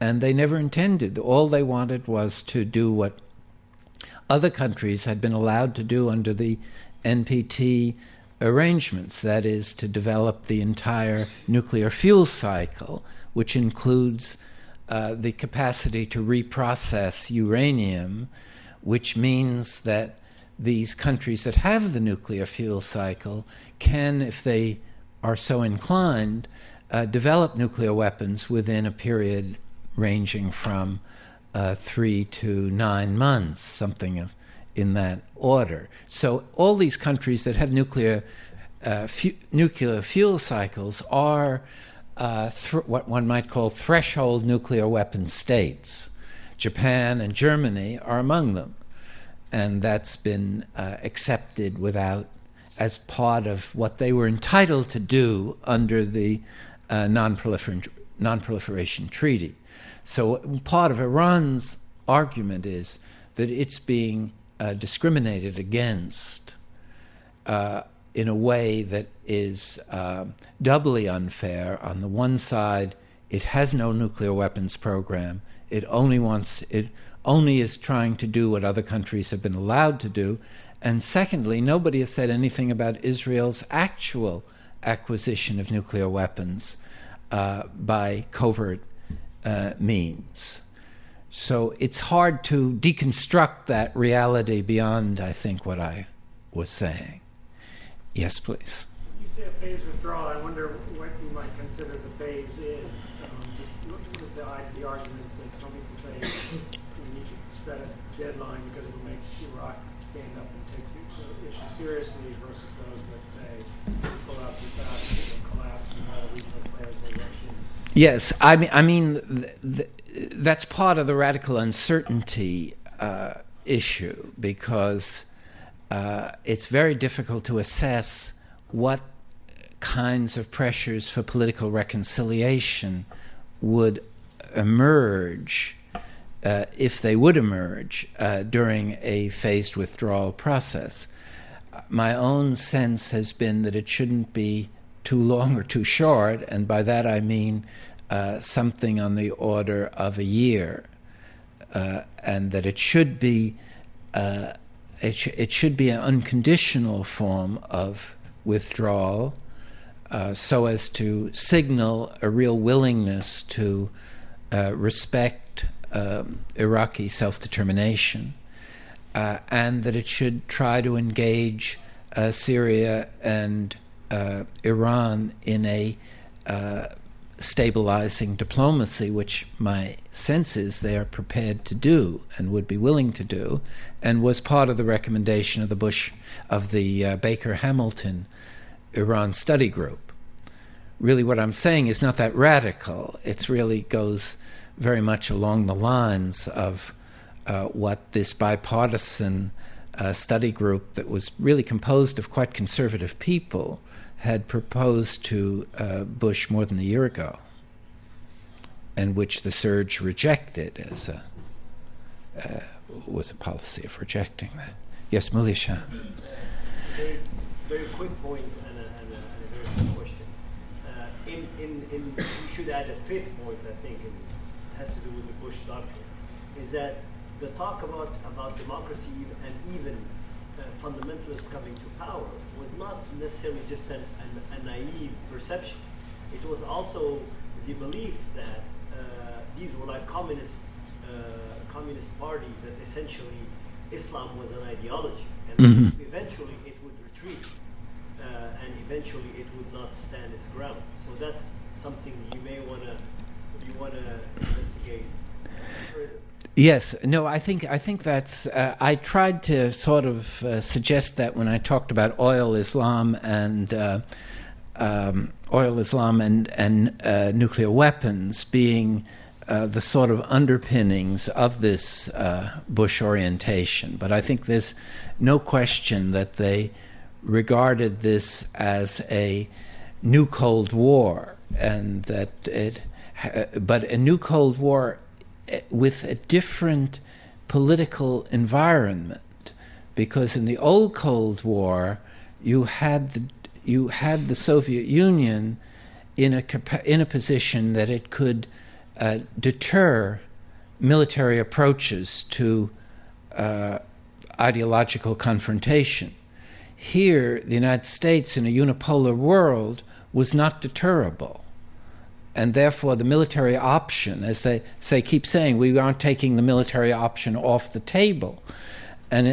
Speaker 3: and they never intended. All they wanted was to do what other countries had been allowed to do under the NPT arrangements, that is, to develop the entire nuclear fuel cycle, which includes the capacity to reprocess uranium, which means that these countries that have the nuclear fuel cycle can, if they are so inclined, develop nuclear weapons within a period ranging from 3 to 9 months, something in that order. So all these countries that have nuclear fuel cycles are what one might call threshold nuclear weapon states. Japan and Germany are among them, and that's been accepted as part of what they were entitled to do under the non-proliferation treaty. So part of Iran's argument is that it's being discriminated against in a way that is doubly unfair. On the one side, it has no nuclear weapons program. It only is trying to do what other countries have been allowed to do. And secondly, nobody has said anything about Israel's actual acquisition of nuclear weapons by covert means. So it's hard to deconstruct that reality beyond, I think, what I was saying. Yes, please.
Speaker 7: You say a phased withdrawal. I wonder what you might consider the phase is. Just looking at the arguments that some people say we need to set a deadline because it will make Iraq stand up and take the issue seriously versus those that say pull out too fast, it will collapse, and all regional players will rush in.
Speaker 3: Yes, I mean that's part of the radical uncertainty issue, because it's very difficult to assess what kinds of pressures for political reconciliation would emerge, if they would emerge, during a phased withdrawal process. My own sense has been that it shouldn't be too long or too short, and by that I mean something on the order of a year, and that it should be an unconditional form of withdrawal, so as to signal a real willingness to respect Iraqi self-determination, and that it should try to engage Syria and Iran in a stabilizing diplomacy, which my sense is they are prepared to do and would be willing to do, and was part of the recommendation of the Baker-Hamilton Iran study group. Really what I'm saying is not that radical. It really goes very much along the lines of what this bipartisan study group that was really composed of quite conservative people had proposed to Bush more than a year ago, and which the surge rejected as was a policy of rejecting that. Yes, Mulisha.
Speaker 8: Very quick point and a very quick question. You should add a fifth point, I think, and it has to do with the Bush doctrine, is that the talk about democracy and even fundamentalists coming to power was not necessarily just a naive perception. It was also the belief that these were like communist parties, that essentially Islam was an ideology, and eventually it would retreat, and eventually it would not stand its ground. So that's something you may want to investigate further.
Speaker 3: Yes, no, I think that's. I tried to sort of suggest that when I talked about oil Islam and nuclear weapons being the sort of underpinnings of this Bush orientation. But I think there's no question that they regarded this as a new Cold War, and that but a new Cold War with a different political environment, because in the old Cold War you had the Soviet Union in a position that it could deter military approaches to ideological confrontation. Here, the United States in a unipolar world was not deterrable. And therefore, the military option, as they keep saying, we aren't taking the military option off the table. And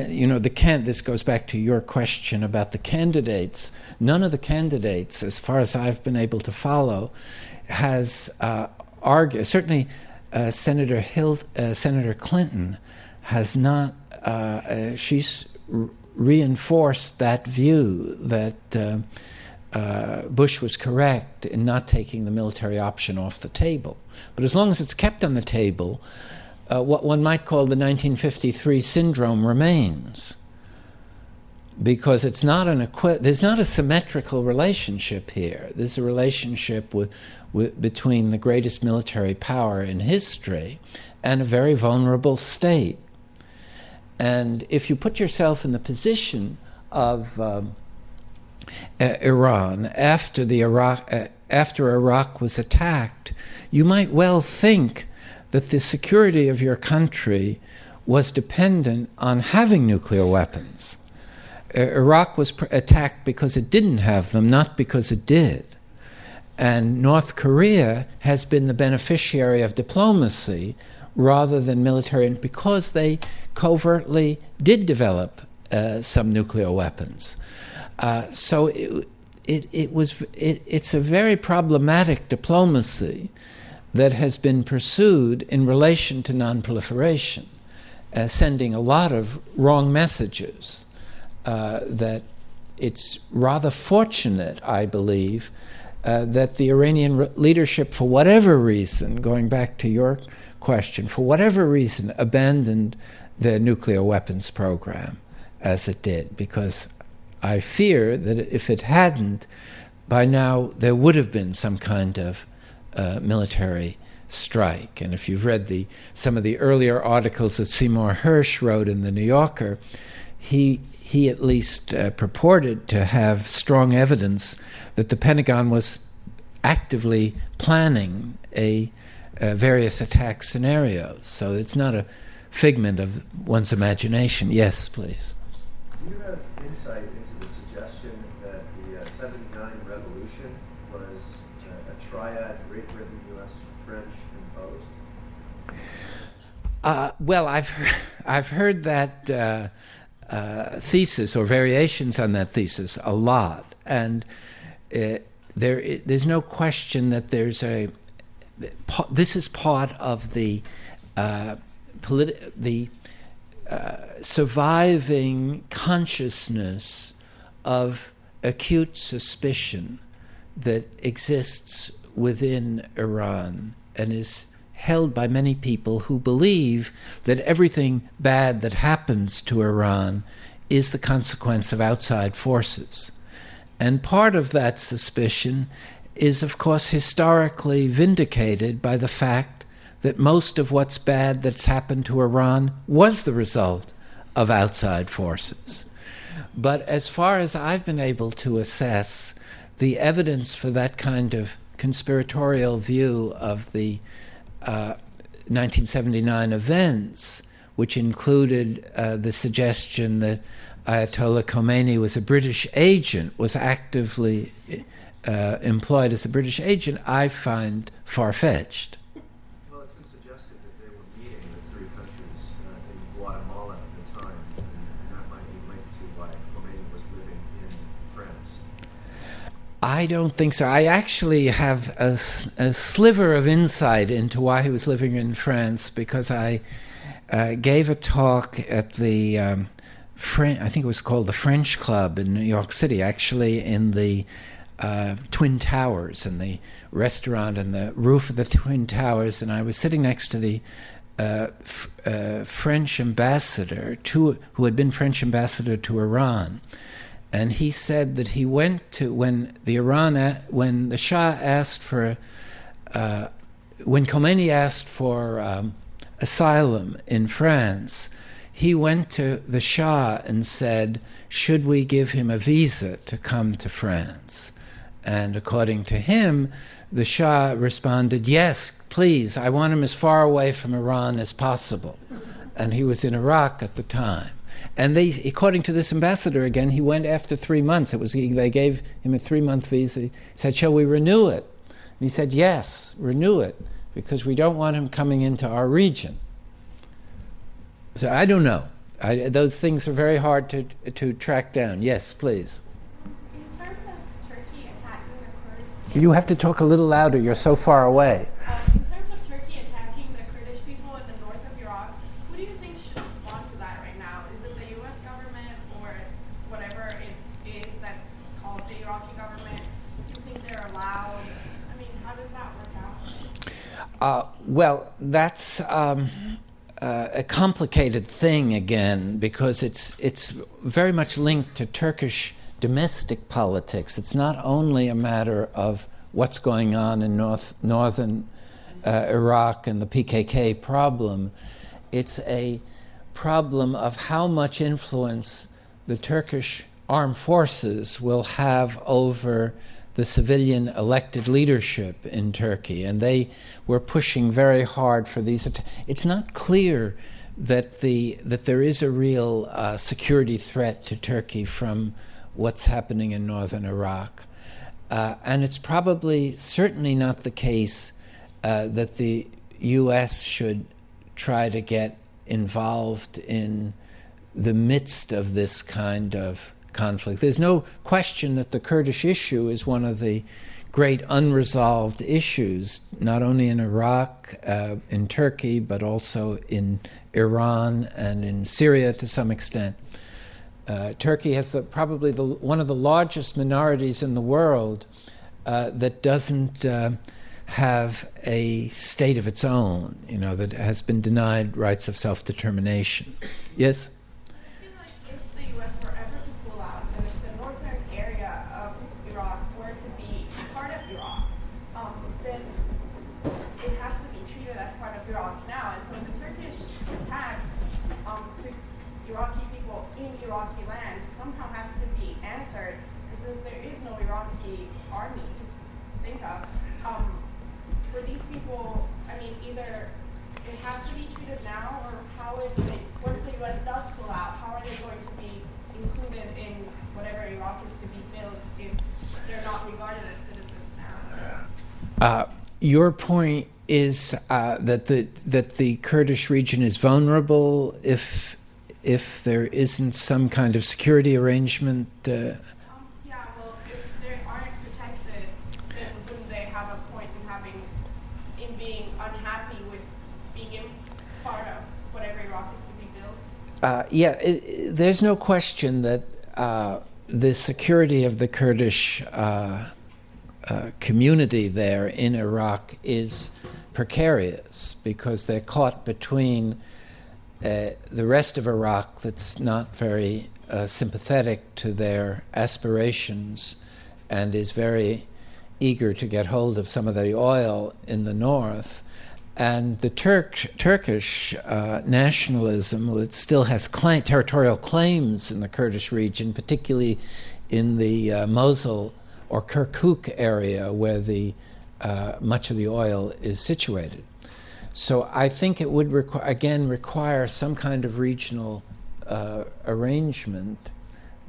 Speaker 3: this goes back to your question about the candidates. None of the candidates, as far as I've been able to follow, has argued. Certainly, Senator Clinton has not. She's reinforced that view that Bush was correct in not taking the military option off the table. But as long as it's kept on the table, what one might call the 1953 syndrome remains, because it's not there's not a symmetrical relationship here. There's a relationship between the greatest military power in history and a very vulnerable state. And if you put yourself in the position of Iran after Iraq was attacked, you might well think that the security of your country was dependent on having nuclear weapons. Iraq was attacked because it didn't have them, not because it did. And North Korea has been the beneficiary of diplomacy rather than military, and because they covertly did develop some nuclear weapons. So it's a very problematic diplomacy that has been pursued in relation to nonproliferation, sending a lot of wrong messages. That it's rather fortunate, I believe, that the Iranian leadership, for whatever reason, going back to your question, for whatever reason, abandoned their nuclear weapons program as it did, because I fear that if it hadn't, by now there would have been some kind of military strike. And if you've read some of the earlier articles that Seymour Hersh wrote in The New Yorker, he at least purported to have strong evidence that the Pentagon was actively planning various attack scenarios. So it's not a figment of one's imagination. Yes, please.
Speaker 9: Do you have insight into the suggestion that the 1979 revolution was a triad, Great Britain, U.S., French imposed?
Speaker 3: Well, I've heard that thesis or variations on that thesis a lot, and there's no question that this is part of the surviving consciousness of acute suspicion that exists within Iran and is held by many people who believe that everything bad that happens to Iran is the consequence of outside forces. And part of that suspicion is, of course, historically vindicated by the fact that most of what's bad that's happened to Iran was the result of outside forces. But as far as I've been able to assess, the evidence for that kind of conspiratorial view of the 1979 events, which included the suggestion that Ayatollah Khomeini was a British agent, was actively employed as a British agent, I find far-fetched.
Speaker 9: Well, it's been suggested that they were meeting the three countries in Guatemala at the time, and that might be linked to why Khomeini was living in France.
Speaker 3: I don't think so. I actually have a sliver of insight into why he was living in France, because I gave a talk at the I think it was called the French Club in New York City, actually in the Twin Towers, and the restaurant and the roof of the Twin Towers, and I was sitting next to the French ambassador, who had been French ambassador to Iran. And he said that he went to, when the Shah asked for, when Khomeini asked for asylum in France, he went to the Shah and said, should we give him a visa to come to France? And according to him, the Shah responded, yes, please, I want him as far away from Iran as possible. And he was in Iraq at the time. And according to this ambassador, again, he went after 3 months. They gave him a 3-month visa. He said, shall we renew it? And he said, yes, renew it, because we don't want him coming into our region. So I don't know. Those things are very hard to track down. Yes, please.
Speaker 10: In terms of Turkey attacking the Kurds...
Speaker 3: You have to talk a little louder. You're so far away.
Speaker 10: In terms of Turkey attacking the Kurdish people in the north of Iraq, who do you think should respond to that right now? Is it the U.S. government or whatever it is that's called the Iraqi government? Do you think they're allowed? I mean, how does that work out?
Speaker 3: Well, that's a complicated thing again, because it's very much linked to Turkish domestic politics. It's not only a matter of what's going on in northern Iraq and the PKK problem. It's a problem of how much influence the Turkish armed forces will have over the civilian elected leadership in Turkey, and they were pushing very hard for these. It's not clear that there is a real security threat to Turkey from what's happening in northern Iraq, and it's certainly not the case that the U.S. should try to get involved in the midst of this kind of conflict. There's no question that the Kurdish issue is one of the great unresolved issues, not only in Iraq, in Turkey, but also in Iran and in Syria to some extent. Turkey has probably one of the largest minorities in the world that doesn't have a state of its own, that has been denied rights of self-determination. Yes? Your point is that the Kurdish region is vulnerable if there isn't some kind of security arrangement.
Speaker 10: Yeah, well, if they aren't protected, then wouldn't they have a point in being unhappy with being part of whatever Iraq is to be built?
Speaker 3: There's no question that the security of the Kurdish community there in Iraq is precarious because they're caught between the rest of Iraq that's not very sympathetic to their aspirations and is very eager to get hold of some of the oil in the north, and the Turkish nationalism that still has territorial claims in the Kurdish region, particularly in the Mosul or Kirkuk area where much of the oil is situated. So I think it would require some kind of regional arrangement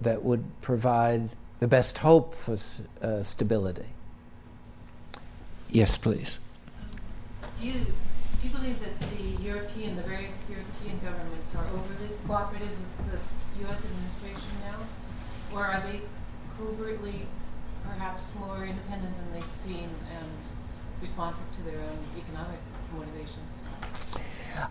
Speaker 3: that would provide the best hope for stability. Yes, please.
Speaker 11: Do you believe that the various European governments are overly cooperative with the U.S. administration now? Or are they covertly perhaps more independent than they seem and responsive to their own economic motivations?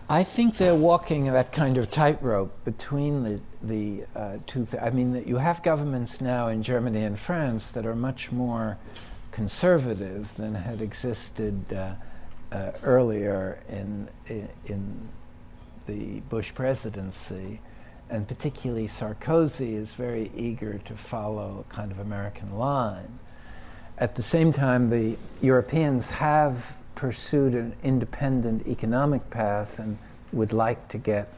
Speaker 3: I think they're walking that kind of tightrope between the two. I mean, that you have governments now in Germany and France that are much more conservative than had existed earlier in the Bush presidency, and particularly Sarkozy is very eager to follow a kind of American line. At the same time, the Europeans have pursued an independent economic path and would like to get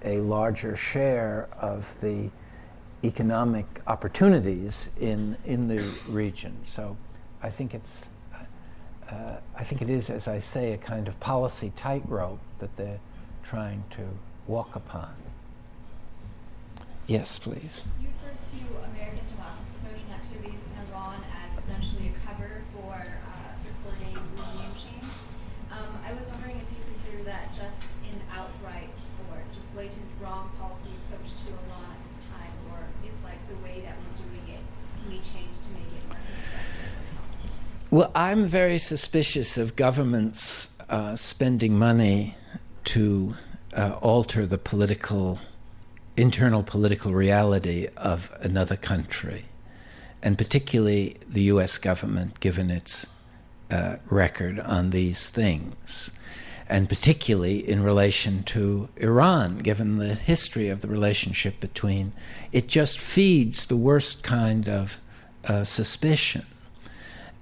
Speaker 3: a larger share of the economic opportunities in the region. So I think it is, as I say, a kind of policy tightrope that they're trying to walk upon. Yes, please.
Speaker 12: You referred to American democracy promotion activities in Iran as essentially a cover for supporting regime change. I was wondering if you consider that just an outright or just blatant wrong policy approach to Iran at this time, or if the way that we're doing it can be changed to make it more constructive.
Speaker 3: Well, I'm very suspicious of governments spending money to alter the internal political reality of another country, and particularly the U.S. government, given its record on these things, and particularly in relation to Iran, given the history of the relationship between. It just feeds the worst kind of suspicion.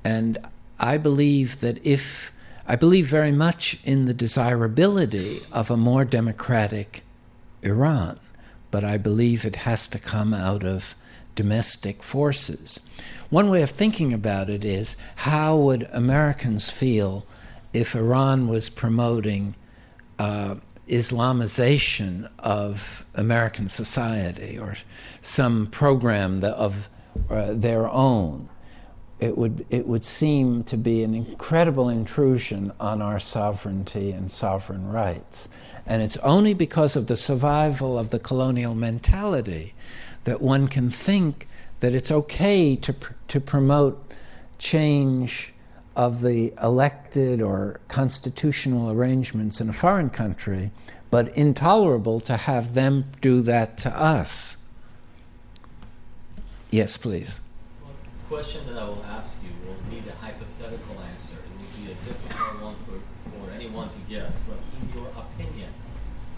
Speaker 3: And I believe very much in the desirability of a more democratic Iran, but I believe it has to come out of domestic forces. One way of thinking about it is, how would Americans feel if Iran was promoting Islamization of American society or some program of their own? It would seem to be an incredible intrusion on our sovereignty and sovereign rights. And it's only because of the survival of the colonial mentality that one can think that it's okay to promote change of the elected or constitutional arrangements in a foreign country, but intolerable to have them do that to us. Yes, please.
Speaker 13: Well, the question that I will ask you will need a hypothetical answer. It will be a difficult one for anyone to guess, but in your opinion,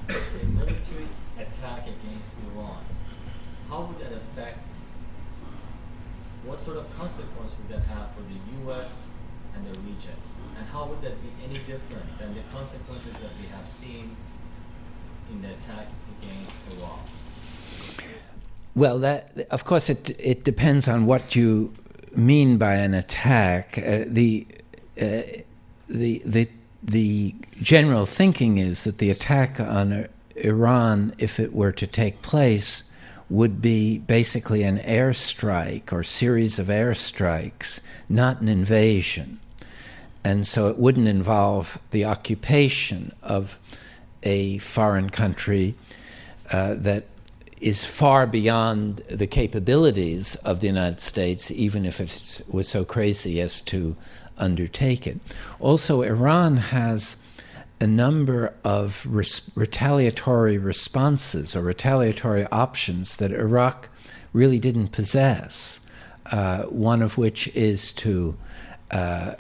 Speaker 13: a military attack against Iran, how would that affect, what sort of consequence would that have for the U.S. and the region? And how would that be any different than the consequences that we have seen in the attack against Iraq?
Speaker 3: Well, that, of course, it depends on what you mean by an attack. The general thinking is that the attack on Iran, if it were to take place, would be basically an airstrike or series of airstrikes, not an invasion. And so it wouldn't involve the occupation of a foreign country that is far beyond the capabilities of the United States, even if it was so crazy as to undertake it. Also, Iran has a number of retaliatory responses or retaliatory options that Iraq really didn't possess, one of which is to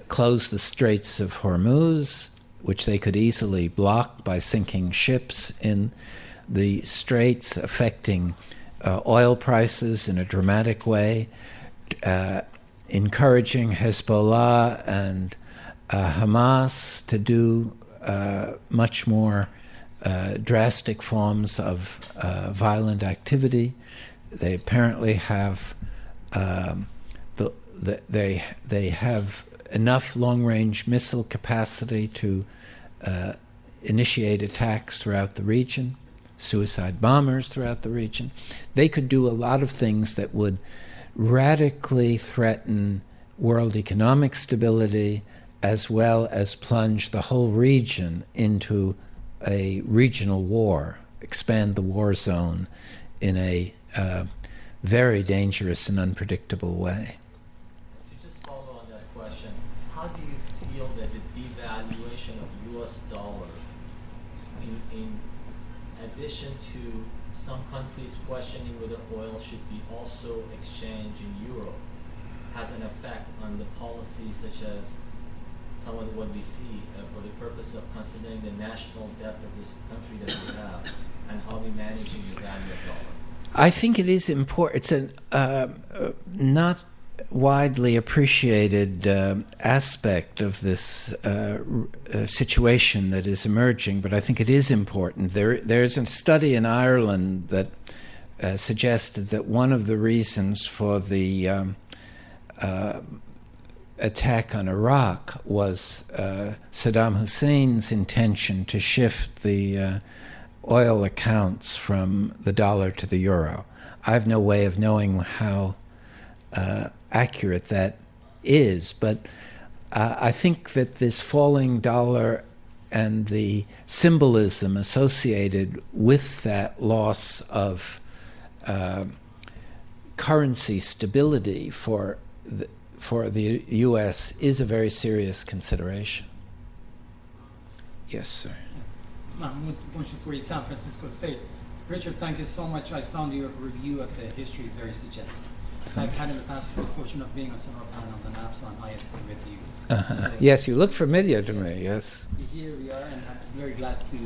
Speaker 3: close the Straits of Hormuz, which they could easily block by sinking ships in the straits, affecting oil prices in a dramatic way, encouraging Hezbollah and Hamas to do much more drastic forms of violent activity. They apparently have they have enough long-range missile capacity to initiate attacks throughout the region, suicide bombers throughout the region. They could do a lot of things that would radically threaten world economic stability, as well as plunge the whole region into a regional war, expand the war zone in a very dangerous and unpredictable way.
Speaker 13: To just follow on that question, how do you feel that the devaluation of U.S. dollar, in addition to some countries questioning whether oil should be also exchanged in euro, has an effect on the policies such as some of what we see for the purpose of considering the national debt of this country that we have and how we're managing the value of dollar?
Speaker 3: I think it is important. It's a not widely appreciated aspect of this situation that is emerging, but I think it is important. There's a study in Ireland that suggested that one of the reasons for the attack on Iraq was Saddam Hussein's intention to shift the oil accounts from the dollar to the euro. I have no way of knowing how accurate that is, but I think that this falling dollar and the symbolism associated with that loss of currency stability for the U.S. is a very serious consideration. Yes, sir.
Speaker 14: Mahmoud Bunshapuri, San Francisco State. Richard, thank you so much. I found your review of the history very suggestive. I've had in the past the fortune of being on several panels and apps on ISD with you. So
Speaker 3: yes, you look familiar to me, yes.
Speaker 14: Here we are, and I'm very glad to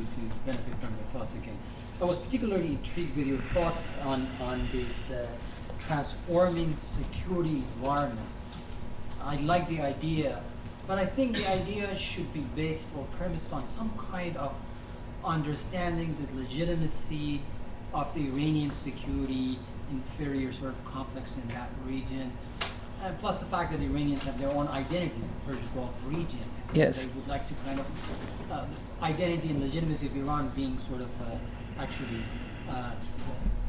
Speaker 14: benefit from your thoughts again. I was particularly intrigued with your thoughts on the transforming security environment. I like the idea, but I think the idea should be based or premised on some kind of understanding the legitimacy of the Iranian security inferior sort of complex in that region, and plus the fact that the Iranians have their own identities, the Persian Gulf region.
Speaker 3: Yes.
Speaker 14: They would like to kind of identity and legitimacy of Iran being sort of actually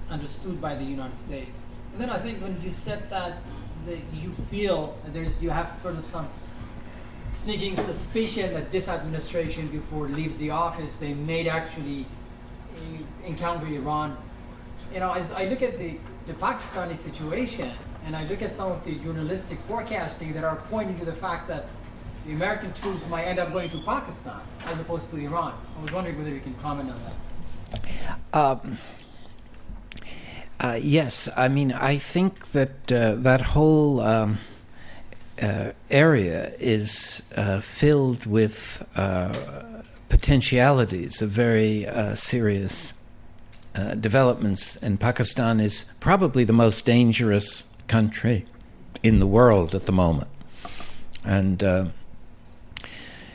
Speaker 14: understood by the United States. And then I think when you said that you feel you have sort of some sneaking suspicion that this administration, before it leaves the office, they may actually encounter Iran. You know, as I look at the Pakistani situation, and I look at some of the journalistic forecasting that are pointing to the fact that the American troops might end up going to Pakistan as opposed to Iran. I was wondering whether you can comment on that.
Speaker 3: Yes, I mean, I think that that whole area is filled with potentialities of very serious developments, and Pakistan is probably the most dangerous country in the world at the moment. And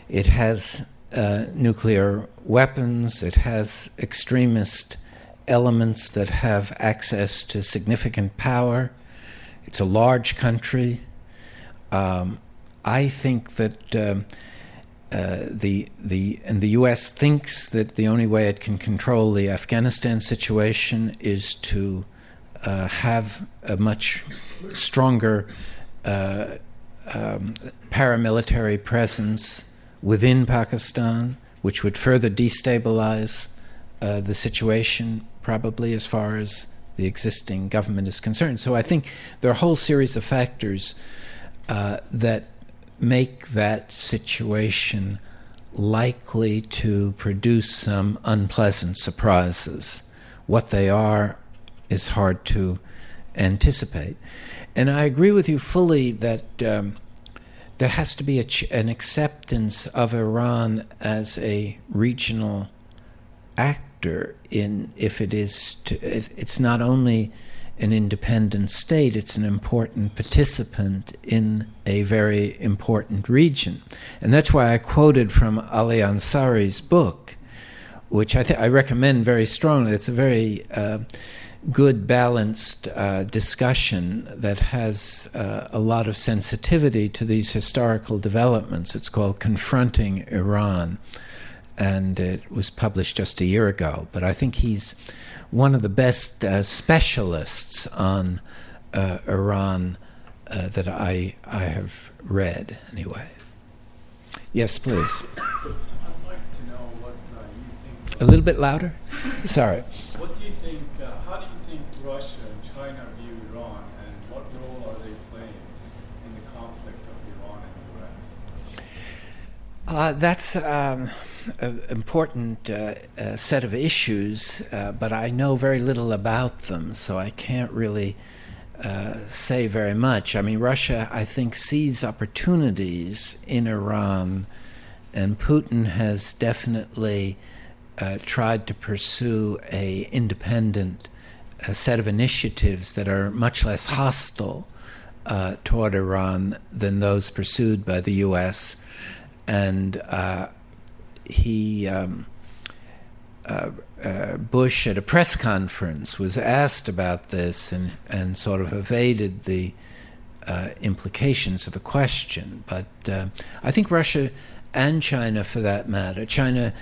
Speaker 3: it has nuclear weapons, it has extremist elements that have access to significant power. It's a large country. I think that the U.S. thinks that the only way it can control the Afghanistan situation is to have a much stronger paramilitary presence within Pakistan, which would further destabilize the situation, probably as far as the existing government is concerned. So I think there are a whole series of factors that make that situation likely to produce some unpleasant surprises. What they are is hard to anticipate. And I agree with you fully that there has to be an acceptance of Iran as a regional actor it's not only an independent state, it's an important participant in a very important region. And that's why I quoted from Ali Ansari's book, which I recommend very strongly. It's a very good, balanced discussion that has a lot of sensitivity to these historical developments. It's called Confronting Iran, and it was published just a year ago. But I think he's one of the best specialists on Iran that I have read, anyway. Yes, please.
Speaker 15: I'd like to know what you think.
Speaker 3: A little bit louder? Sorry.
Speaker 15: What do you think, how do you think Russia and China view Iran, and what role are they playing in the conflict of Iran and the U.S.?
Speaker 3: That's an important set of issues, but I know very little about them, so I can't really say very much. I mean, Russia, I think, sees opportunities in Iran, and Putin has definitely tried to pursue an independent set of initiatives that are much less hostile toward Iran than those pursued by the U.S. And Bush at a press conference was asked about this and sort of evaded the implications of the question. But I think Russia and China, for that matter, China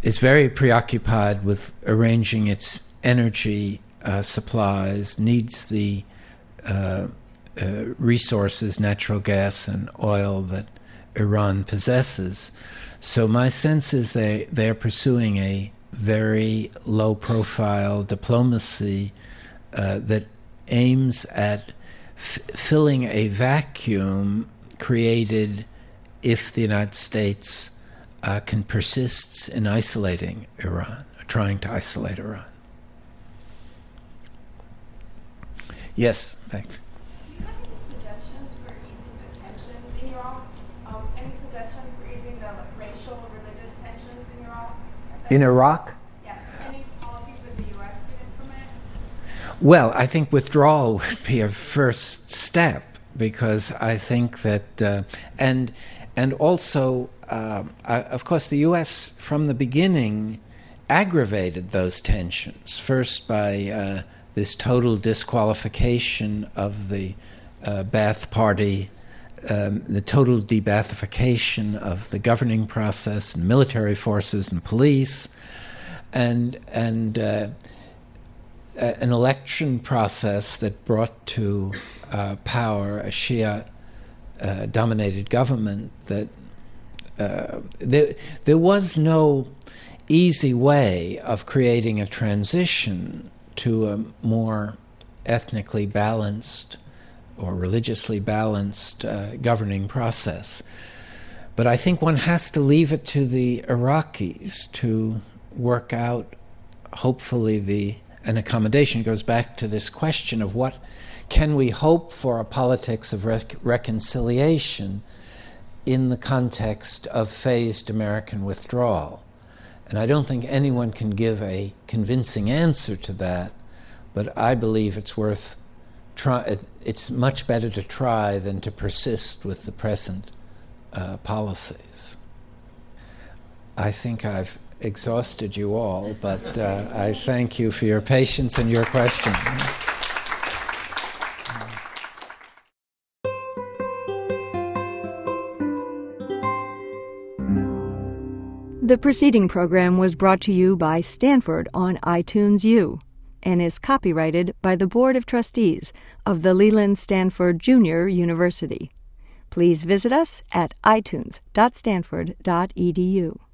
Speaker 3: is very preoccupied with arranging its energy supplies, needs the resources, natural gas and oil, that Iran possesses. So my sense is they're pursuing a very low-profile diplomacy that aims at filling a vacuum created if the United States can persist in isolating Iran, or trying to isolate Iran. Yes, thanks.
Speaker 10: Do you have any suggestions for easing the tensions in Iraq? Any suggestions for easing the racial or religious tensions in Iraq?
Speaker 3: In Iraq?
Speaker 10: Yes. Any policies that the U.S. could implement?
Speaker 3: Well, I think withdrawal would be a first step, because I think that, and also, of course, the U.S. from the beginning aggravated those tensions, first by this total disqualification of the Ba'ath Party, the total de-Ba'athification of the governing process and military forces and police, and an election process that brought to power a Shia-dominated government. That there was no easy way of creating a transition to a more ethnically balanced or religiously balanced governing process. But I think one has to leave it to the Iraqis to work out, hopefully, an accommodation. It goes back to this question of what can we hope for a politics of reconciliation in the context of phased American withdrawal. And I don't think anyone can give a convincing answer to that, but I believe it's worth it's much better to try than to persist with the present policies. I think I've exhausted you all, but I thank you for your patience and your questions.
Speaker 1: The preceding program was brought to you by Stanford on iTunes U. and is copyrighted by the Board of Trustees of the Leland Stanford Junior University. Please visit us at itunes.stanford.edu.